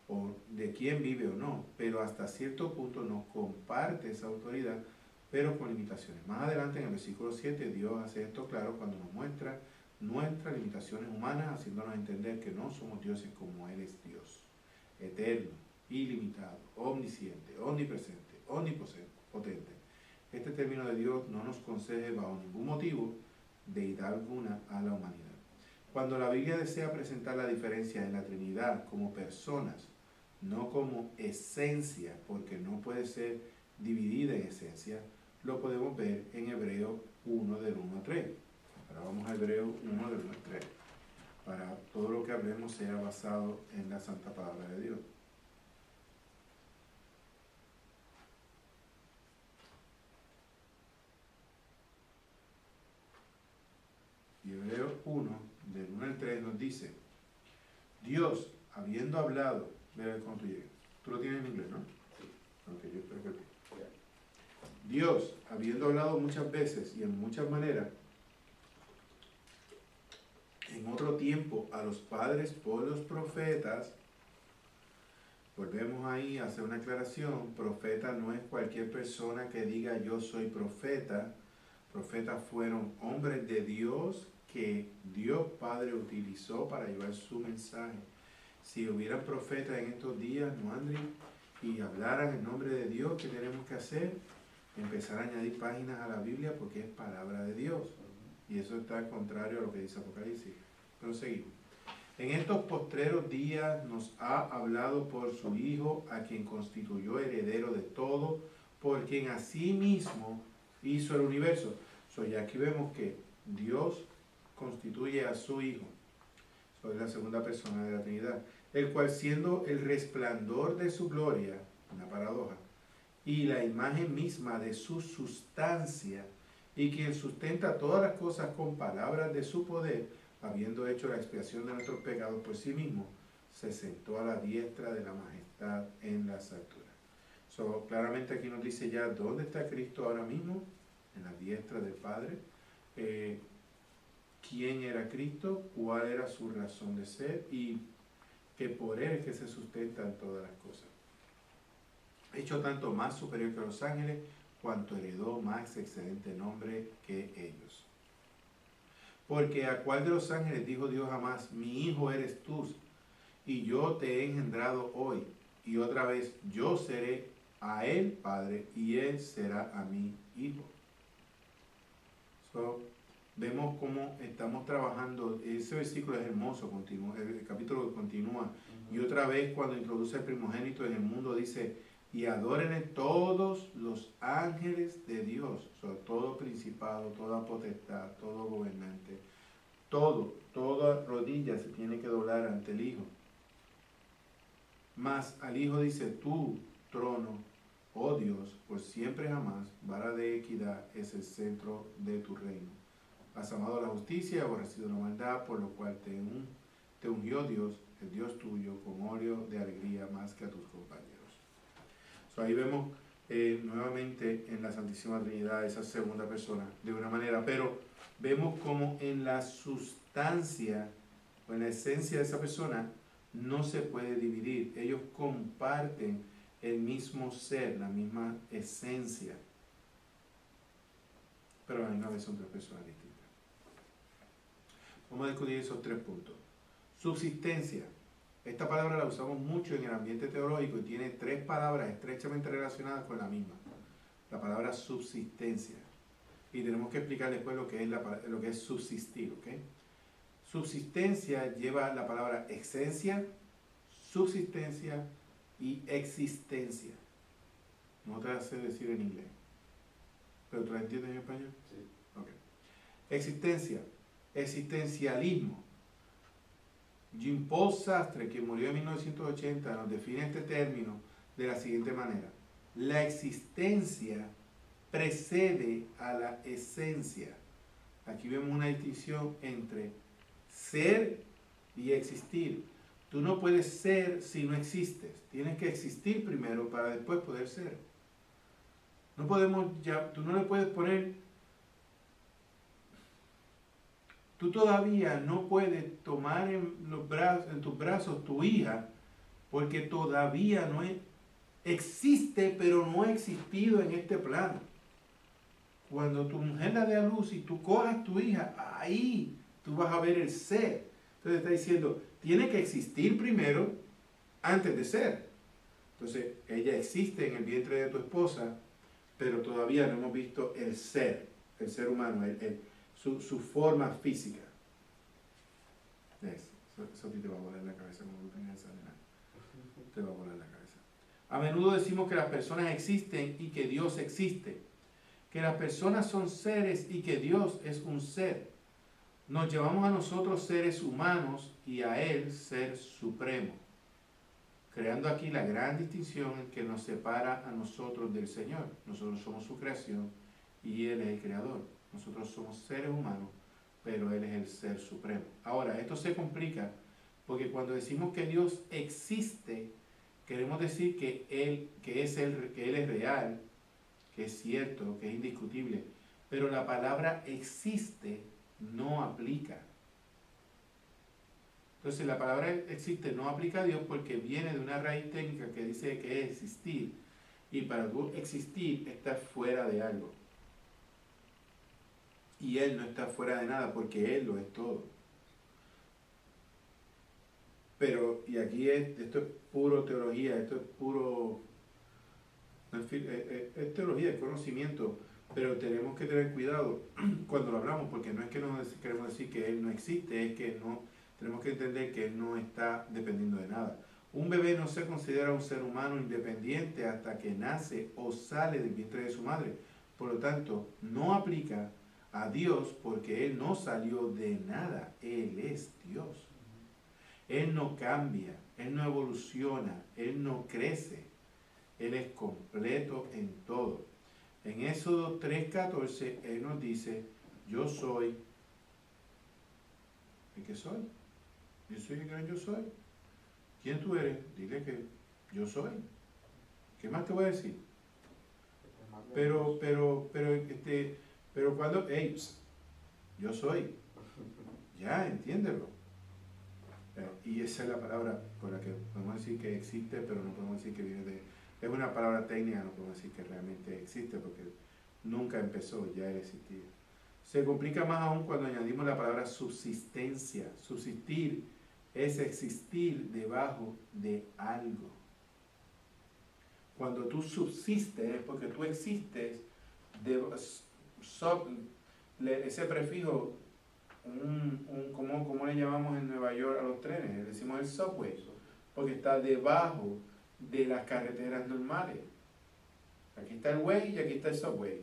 o no, pero hasta cierto punto nos comparte esa autoridad, pero con limitaciones. Más adelante en el versículo 7 Dios hace esto claro cuando nos muestra nuestras limitaciones humanas, haciéndonos entender que no somos dioses como Él es Dios, eterno, ilimitado, omnisciente, omnipresente, omnipotente. Este término de Dios no nos concede bajo ningún motivo deidad alguna a la humanidad. Cuando la Biblia desea presentar la diferencia en la Trinidad como personas, no como esencia, porque no puede ser dividida en esencia, lo podemos ver en Hebreos 1 del 1 al 3. Ahora vamos a Hebreos 1 del 1 al 3, para todo lo que hablemos sea basado en la santa palabra de Dios. Y Hebreos 1 del 1 al 3 nos dice: Dios, habiendo hablado, mira cuando tú llegues. Tú lo tienes en inglés, ¿no?
Sí.
Ok, yo espero que sí. Dios, habiendo hablado muchas veces y en muchas maneras, en otro tiempo a los padres por los profetas, volvemos ahí a hacer una aclaración. Profeta no es cualquier persona que diga yo soy profeta. Profetas fueron hombres de Dios que Dios Padre utilizó para llevar su mensaje. Si hubieran profetas en estos días, ¿no, Andri? Y hablaran en nombre de Dios, ¿qué tenemos que hacer? Empezar a añadir páginas a la Biblia porque es palabra de Dios. Y eso está contrario a lo que dice Apocalipsis. Pero seguimos. En estos postreros días nos ha hablado por su Hijo, a quien constituyó heredero de todo, por quien asimismo hizo el universo. Ya aquí vemos que Dios constituye a su Hijo. Es la segunda persona de la Trinidad, el cual siendo el resplandor de su gloria, una paradoja, y la imagen misma de su sustancia, y quien sustenta todas las cosas con palabras de su poder, habiendo hecho la expiación de nuestros pecados por sí mismo, se sentó a la diestra de la majestad en las alturas. Claramente aquí nos dice ya dónde está Cristo ahora mismo, en la diestra del Padre. Quién era Cristo, cuál era su razón de ser y que por él es que se sustentan todas las cosas. Hecho tanto más superior que los ángeles, cuanto heredó más excelente nombre que ellos. Porque a cuál de los ángeles dijo Dios jamás, mi hijo eres tú, y yo te he engendrado hoy, y otra vez yo seré a él padre, y él será a mí hijo. Vemos cómo estamos trabajando. Ese versículo es hermoso, continúa, el capítulo continúa. Y otra vez cuando introduce el primogénito en el mundo dice, y adórenle todos los ángeles de Dios, todo principado, toda potestad, todo gobernante, toda rodilla se tiene que doblar ante el Hijo. Mas al Hijo dice, tu trono, oh Dios, por siempre jamás, vara de equidad es el centro de tu reino. Has amado la justicia y aborrecido la maldad, por lo cual te ungió Dios, el Dios tuyo, con óleo de alegría más que a tus compañeros. Ahí vemos nuevamente en la Santísima Trinidad esa segunda persona de una manera, pero vemos como en la sustancia o en la esencia de esa persona no se puede dividir. Ellos comparten el mismo ser, la misma esencia, pero a la misma vez son tres personas distintas. Vamos a discutir esos tres puntos. Subsistencia. Esta palabra la usamos mucho en el ambiente teológico y tiene tres palabras estrechamente relacionadas con la misma. La palabra subsistencia. Y tenemos que explicar después lo que es subsistir, ¿ok? Subsistencia lleva la palabra esencia, subsistencia y existencia. No te hace decir en inglés. ¿Pero tú la entiendes en español?
Sí.
Ok. Existencia. Existencialismo. Jean-Paul Sartre, que murió en 1980, nos define este término de la siguiente manera. La existencia precede a la esencia. Aquí vemos una distinción entre ser y existir. Tú no puedes ser si no existes. Tienes que existir primero para después poder ser. Tú no le puedes poner. Tú todavía no puedes tomar en tus brazos tu hija porque todavía no existe, pero no ha existido en este plano. Cuando tu mujer la dé a luz y tú cojas tu hija, ahí tú vas a ver el ser. Entonces está diciendo, tiene que existir primero antes de ser. Entonces ella existe en el vientre de tu esposa, pero todavía no hemos visto el ser humano, su forma física. Eso a ti te va a volar la cabeza como tú tengas esa nena. Te va a volar la cabeza. A menudo decimos que las personas existen y que Dios existe. Que las personas son seres y que Dios es un ser. Nos llevamos a nosotros seres humanos y a Él ser supremo, creando aquí la gran distinción que nos separa a nosotros del Señor. Nosotros somos su creación y Él es el creador. Nosotros somos seres humanos, pero Él es el ser supremo. Ahora, esto se complica porque cuando decimos que Dios existe, queremos decir que Él es real, que es cierto, que es indiscutible, pero la palabra existe no aplica. Entonces la palabra existe no aplica a Dios porque viene de una raíz técnica que dice que es existir, y para tú existir estás fuera de algo. Y Él no está fuera de nada porque Él lo es todo. Pero, y aquí esto es puro teología, esto es puro, es teología, es conocimiento, pero tenemos que tener cuidado cuando lo hablamos, porque no es que no queremos decir que Él no existe, es que no, tenemos que entender que Él no está dependiendo de nada. Un bebé no se considera un ser humano independiente hasta que nace o sale del vientre de su madre. Por lo tanto, no aplica a Dios porque Él no salió de nada, Él es Dios. Él no cambia, Él no evoluciona, Él no crece, Él es completo en todo. En Éxodo 3:14, Él nos dice, yo soy el que soy. Yo soy el que yo soy. ¿Quién tú eres? Dile que yo soy. ¿Qué más te voy a decir? Pero cuando, hey, yo soy. Ya, entiéndelo. Y esa es la palabra con la que podemos decir que existe, pero no podemos decir que viene de... Es una palabra técnica, no podemos decir que realmente existe, porque nunca empezó, ya él existía. Se complica más aún cuando añadimos la palabra subsistencia. Subsistir es existir debajo de algo. Cuando tú subsistes, es porque tú existes, ese prefijo, ¿cómo le llamamos en Nueva York a los trenes? Le decimos el subway, porque está debajo de las carreteras normales. Aquí está el way y aquí está el subway.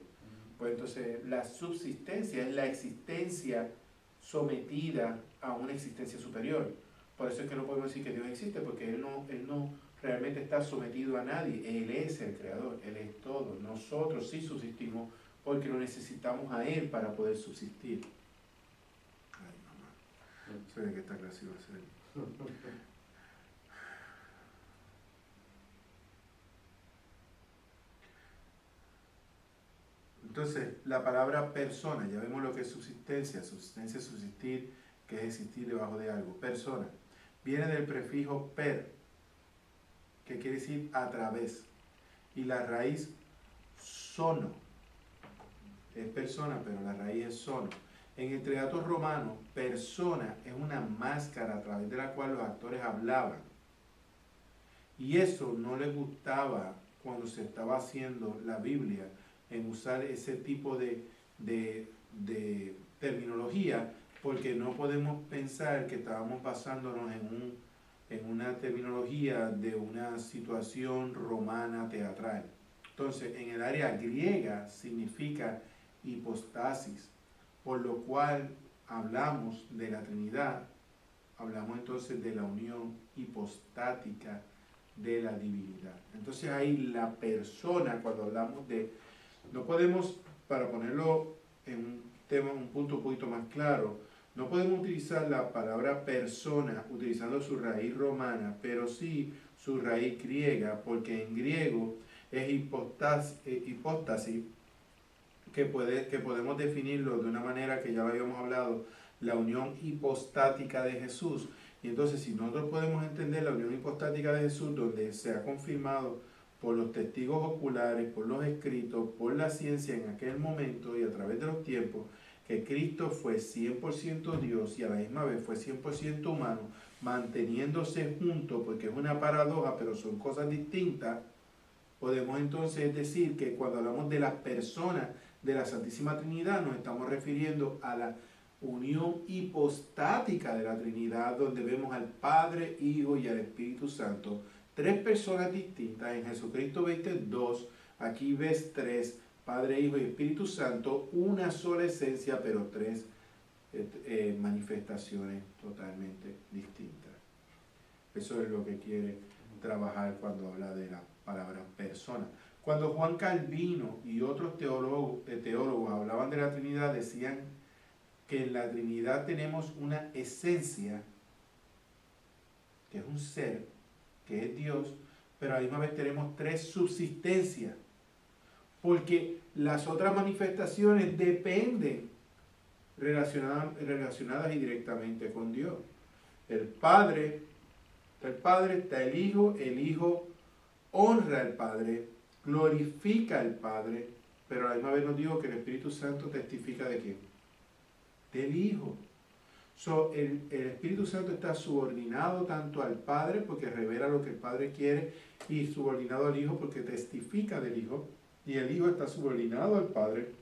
Pues entonces la subsistencia es la existencia sometida a una existencia superior. Por eso es que no podemos decir que Dios existe, porque Él no realmente está sometido a nadie. Él es el creador, Él es todo. Nosotros sí subsistimos porque lo necesitamos a Él para poder subsistir. Ay, mamá, no sé de qué esta clase iba a ser. Entonces, la palabra persona, ya vemos lo que es subsistencia. Subsistencia es subsistir, que es existir debajo de algo. Persona, viene del prefijo per, que quiere decir a través. Y la raíz sono, es persona, pero la raíz es sono. En el teatro romano, persona es una máscara a través de la cual los actores hablaban. Y eso no les gustaba cuando se estaba haciendo la Biblia, en usar ese tipo de terminología, porque no podemos pensar que estábamos basándonos en una terminología de una situación romana teatral. Entonces, en el área griega significa hipostasis, por lo cual hablamos de la Trinidad, hablamos entonces de la unión hipostática de la divinidad. Entonces ahí la persona, cuando hablamos de... No podemos, para ponerlo en un tema, un punto un poquito más claro, no podemos utilizar la palabra persona utilizando su raíz romana, pero sí su raíz griega, porque en griego es hipóstasis, que podemos definirlo de una manera que ya lo habíamos hablado, la unión hipostática de Jesús. Y entonces, si nosotros podemos entender la unión hipostática de Jesús, donde se ha confirmado por los testigos oculares, por los escritos, por la ciencia en aquel momento y a través de los tiempos, que Cristo fue 100% Dios y a la misma vez fue 100% humano, manteniéndose juntos, porque es una paradoja, pero son cosas distintas, podemos entonces decir que cuando hablamos de las personas de la Santísima Trinidad, nos estamos refiriendo a la unión hipostática de la Trinidad, donde vemos al Padre, Hijo y al Espíritu Santo, tres personas distintas. En Jesucristo 22, aquí ves tres, Padre, Hijo y Espíritu Santo, una sola esencia, pero tres manifestaciones totalmente distintas. Eso es lo que quiere trabajar cuando habla de la palabra persona. Cuando Juan Calvino y otros teólogos hablaban de la Trinidad, decían que en la Trinidad tenemos una esencia, que es un ser, que es Dios, pero a la misma vez tenemos tres subsistencias, porque las otras manifestaciones dependen relacionadas y directamente con Dios. El Padre está el Hijo honra al Padre, glorifica al Padre, pero a la misma vez nos dijo que el Espíritu Santo testifica ¿de qué? Del Hijo. El Espíritu Santo está subordinado tanto al Padre porque revela lo que el Padre quiere, y subordinado al Hijo porque testifica del Hijo, y el Hijo está subordinado al Padre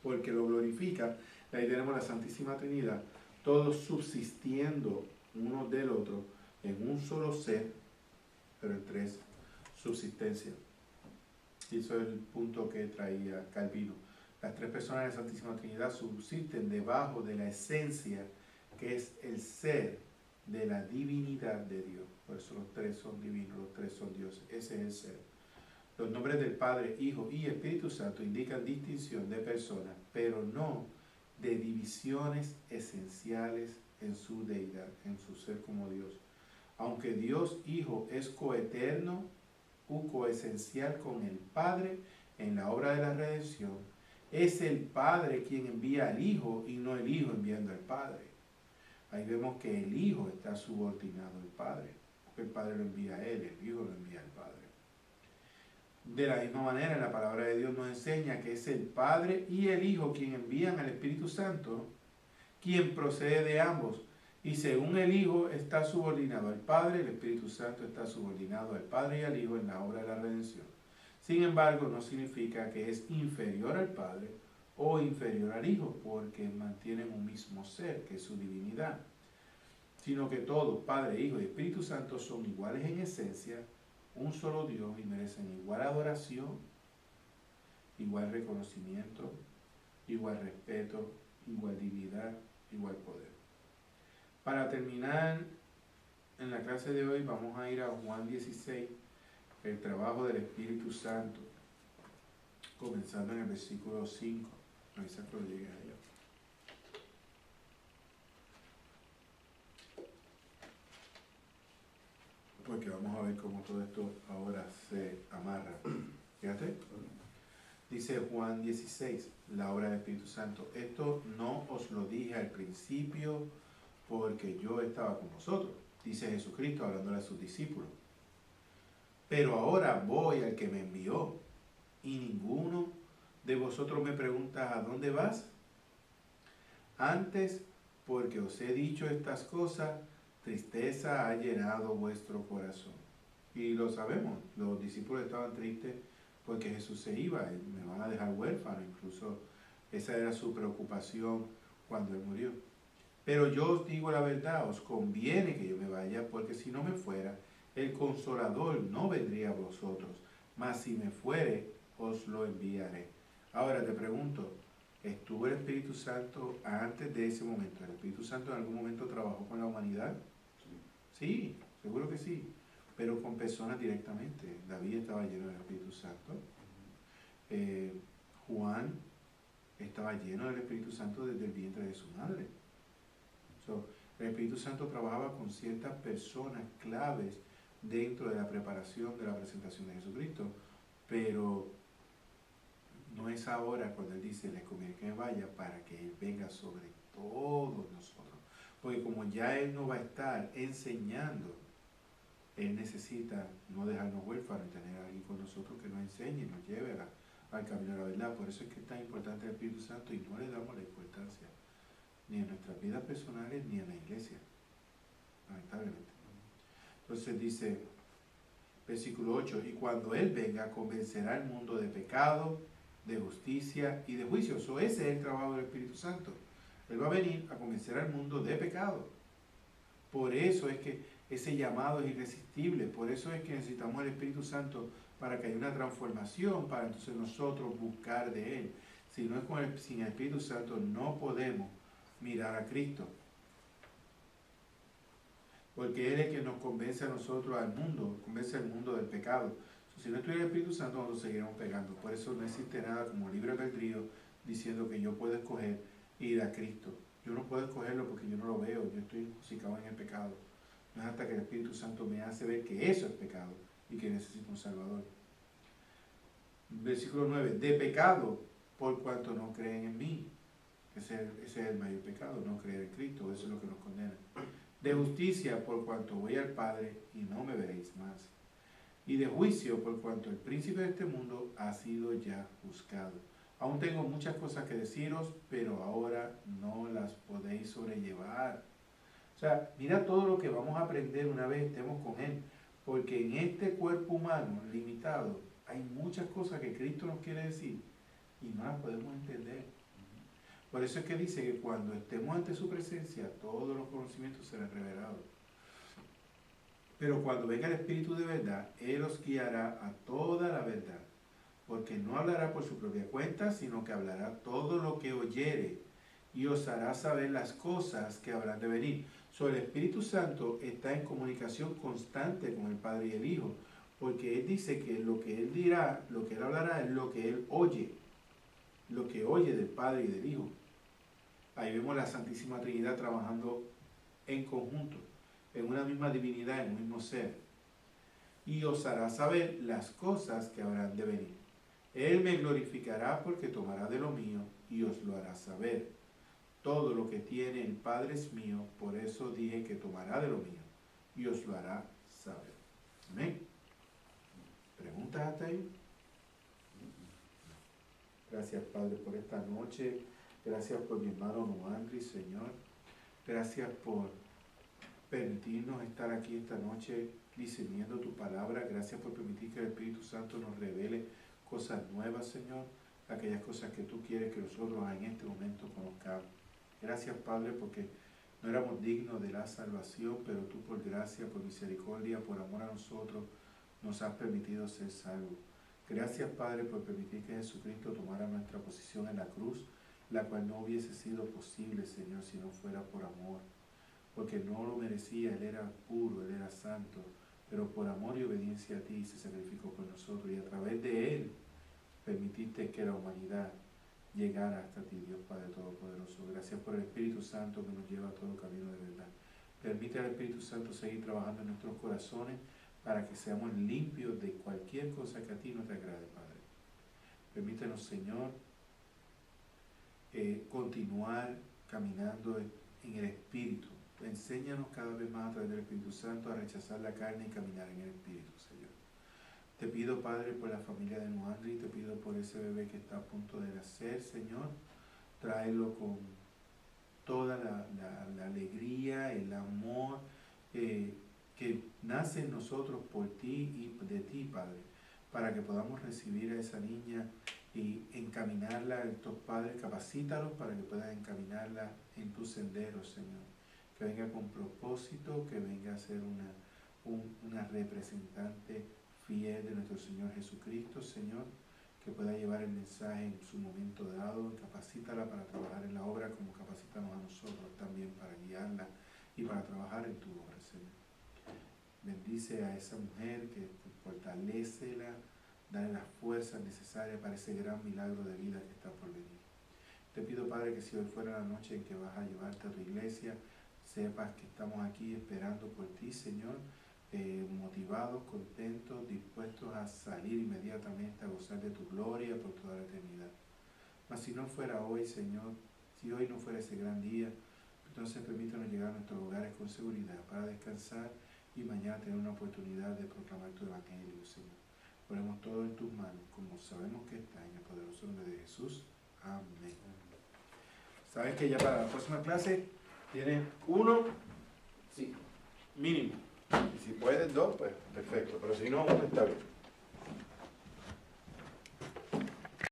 porque lo glorifica. Ahí tenemos la Santísima Trinidad, todos subsistiendo uno del otro en un solo ser, pero en tres subsistencias. Y eso es el punto que traía Calvino. Las tres personas de la Santísima Trinidad subsisten debajo de la esencia, que es el ser de la divinidad de Dios. Por eso los tres son divinos, los tres son Dios. Ese es el ser. Los nombres del Padre, Hijo y Espíritu Santo indican distinción de personas, pero no de divisiones esenciales en su deidad, en su ser como Dios. Aunque Dios Hijo es coeterno u coesencial con el Padre en la obra de la redención, es el Padre quien envía al Hijo y no el Hijo enviando al Padre. Ahí vemos que el Hijo está subordinado al Padre, porque el Padre lo envía a Él, el Hijo lo envía al Padre. De la misma manera, la palabra de Dios nos enseña que es el Padre y el Hijo quien envían al Espíritu Santo, quien procede de ambos. Y según el Hijo está subordinado al Padre, el Espíritu Santo está subordinado al Padre y al Hijo en la obra de la redención. Sin embargo, no significa que es inferior al Padre o inferior al Hijo, porque mantienen un mismo ser, que es su divinidad, sino que todos, Padre, Hijo y Espíritu Santo, son iguales en esencia, un solo Dios, y merecen igual adoración, igual reconocimiento, igual respeto, igual dignidad, igual poder. Para terminar, en la clase de hoy vamos a ir a Juan 16, el trabajo del Espíritu Santo, comenzando en el versículo 5. No sé cuándo llegue allá. Porque vamos a ver cómo todo esto ahora se amarra. Fíjate. Dice Juan 16, la obra del Espíritu Santo. Esto no os lo dije al principio porque yo estaba con vosotros, dice Jesucristo hablándole a sus discípulos. Pero ahora voy al que me envió, y ninguno de vosotros me pregunta ¿a dónde vas? Antes, porque os he dicho estas cosas, tristeza ha llenado vuestro corazón. Y lo sabemos, los discípulos estaban tristes porque Jesús se iba, y me van a dejar huérfano, incluso esa era su preocupación cuando Él murió. Pero yo os digo la verdad, os conviene que yo me vaya, porque si no me fuera, el Consolador no vendría a vosotros, mas si me fuere, os lo enviaré. Ahora te pregunto, ¿estuvo el Espíritu Santo antes de ese momento? ¿El Espíritu Santo en algún momento trabajó con la humanidad? Sí, seguro que sí, pero con personas directamente. David estaba lleno del Espíritu Santo. Juan estaba lleno del Espíritu Santo desde el vientre de su madre. El Espíritu Santo trabajaba con ciertas personas claves dentro de la preparación de la presentación de Jesucristo, pero no es ahora cuando Él dice, les conviene que me vaya para que Él venga sobre todos nosotros. Porque como ya Él no va a estar enseñando, Él necesita no dejarnos huérfanos y tener a alguien con nosotros que nos enseñe y nos lleve al camino de la verdad. Por eso es que es tan importante el Espíritu Santo y no le damos la importancia ni en nuestras vidas personales ni en la iglesia, lamentablemente. Entonces dice, versículo 8, y cuando Él venga, convencerá al mundo de pecado, de justicia y de juicio. Ese es el trabajo del Espíritu Santo. Él va a venir a convencer al mundo de pecado. Por eso es que ese llamado es irresistible. Por eso es que necesitamos el Espíritu Santo para que haya una transformación, para entonces nosotros buscar de Él. Si no es sin el Espíritu Santo no podemos mirar a Cristo. Porque Él es el que nos convence a nosotros, al mundo, convence al mundo del pecado. Si no estuviera el Espíritu Santo, nosotros seguiríamos pecando. Por eso no existe nada como libre albedrío diciendo que yo puedo escoger ir a Cristo. Yo no puedo escogerlo porque yo no lo veo, yo estoy intoxicado en el pecado. No es hasta que el Espíritu Santo me hace ver que eso es pecado y que necesito un Salvador. Versículo 9, de pecado por cuanto no creen en mí. Ese es el mayor pecado, no creer en Cristo, eso es lo que nos condena. De justicia por cuanto voy al Padre y no me veréis más. Y de juicio por cuanto el príncipe de este mundo ha sido ya juzgado. Aún tengo muchas cosas que deciros, pero ahora no las podéis sobrellevar. O sea, mira todo lo que vamos a aprender una vez estemos con Él. Porque en este cuerpo humano limitado hay muchas cosas que Cristo nos quiere decir y no las podemos entender. Por eso es que dice que cuando estemos ante su presencia, todos los conocimientos serán revelados. Pero cuando venga el Espíritu de verdad, Él os guiará a toda la verdad. Porque no hablará por su propia cuenta, sino que hablará todo lo que oyere y os hará saber las cosas que habrán de venir. El Espíritu Santo está en comunicación constante con el Padre y el Hijo, porque Él dice que lo que Él dirá, lo que Él hablará es lo que Él oye, lo que oye del Padre y del Hijo. Ahí vemos la Santísima Trinidad trabajando en conjunto, en una misma divinidad, en un mismo ser. Y os hará saber las cosas que habrán de venir. Él me glorificará porque tomará de lo mío y os lo hará saber. Todo lo que tiene el Padre es mío, por eso dije que tomará de lo mío y os lo hará saber. Amén. ¿Preguntas hasta ahí? Gracias, Padre, por esta noche. Gracias por mi hermano Noandri, Señor. Gracias por permitirnos estar aquí esta noche discerniendo tu palabra. Gracias por permitir que el Espíritu Santo nos revele cosas nuevas, Señor. Aquellas cosas que tú quieres que nosotros en este momento conozcamos. Gracias, Padre, porque no éramos dignos de la salvación, pero tú por gracia, por misericordia, por amor a nosotros, nos has permitido ser salvos. Gracias, Padre, por permitir que Jesucristo tomara nuestra posición en la cruz, la cual no hubiese sido posible, Señor, si no fuera por amor. Porque no lo merecía, Él era puro, Él era santo, pero por amor y obediencia a ti se sacrificó por nosotros y a través de Él permitiste que la humanidad llegara hasta ti, Dios Padre Todopoderoso. Gracias por el Espíritu Santo que nos lleva a todo camino de verdad. Permite al Espíritu Santo seguir trabajando en nuestros corazones para que seamos limpios de cualquier cosa que a ti no te agrade, Padre. Permítenos, Señor, continuar caminando en el Espíritu. Enséñanos cada vez más a través del Espíritu Santo a rechazar la carne y caminar en el Espíritu, Señor. Te pido, Padre, por la familia de Noandri, te pido por ese bebé que está a punto de nacer, Señor. Tráelo con toda la alegría, el amor que nace en nosotros por ti y de ti, Padre, para que podamos recibir a esa niña y encaminarla a estos padres. Capacítalos para que puedan encaminarla en tus senderos, Señor. Que venga con propósito, que venga a ser una representante fiel de nuestro Señor Jesucristo, Señor, que pueda llevar el mensaje en su momento dado. Capacítala para trabajar en la obra como capacitamos a nosotros también para guiarla y para trabajar en tu obra, Señor. Bendice a esa mujer, que fortalécela, dale las fuerzas necesarias para ese gran milagro de vida que está por venir. Te pido, Padre, que si hoy fuera la noche en que vas a llevarte a tu iglesia, sepas que estamos aquí esperando por ti, Señor, motivados, contentos, dispuestos a salir inmediatamente a gozar de tu gloria por toda la eternidad. Mas si no fuera hoy, Señor, si hoy no fuera ese gran día, entonces permítanos llegar a nuestros hogares con seguridad para descansar y mañana tener una oportunidad de proclamar tu evangelio, Señor. Ponemos todo en tus manos, como sabemos que está, en el poderoso nombre de Jesús. Amén. ¿Sabes que ya para la próxima clase tienes uno? Sí. Mínimo. Y si puedes dos, pues perfecto. Pero si no, uno está bien.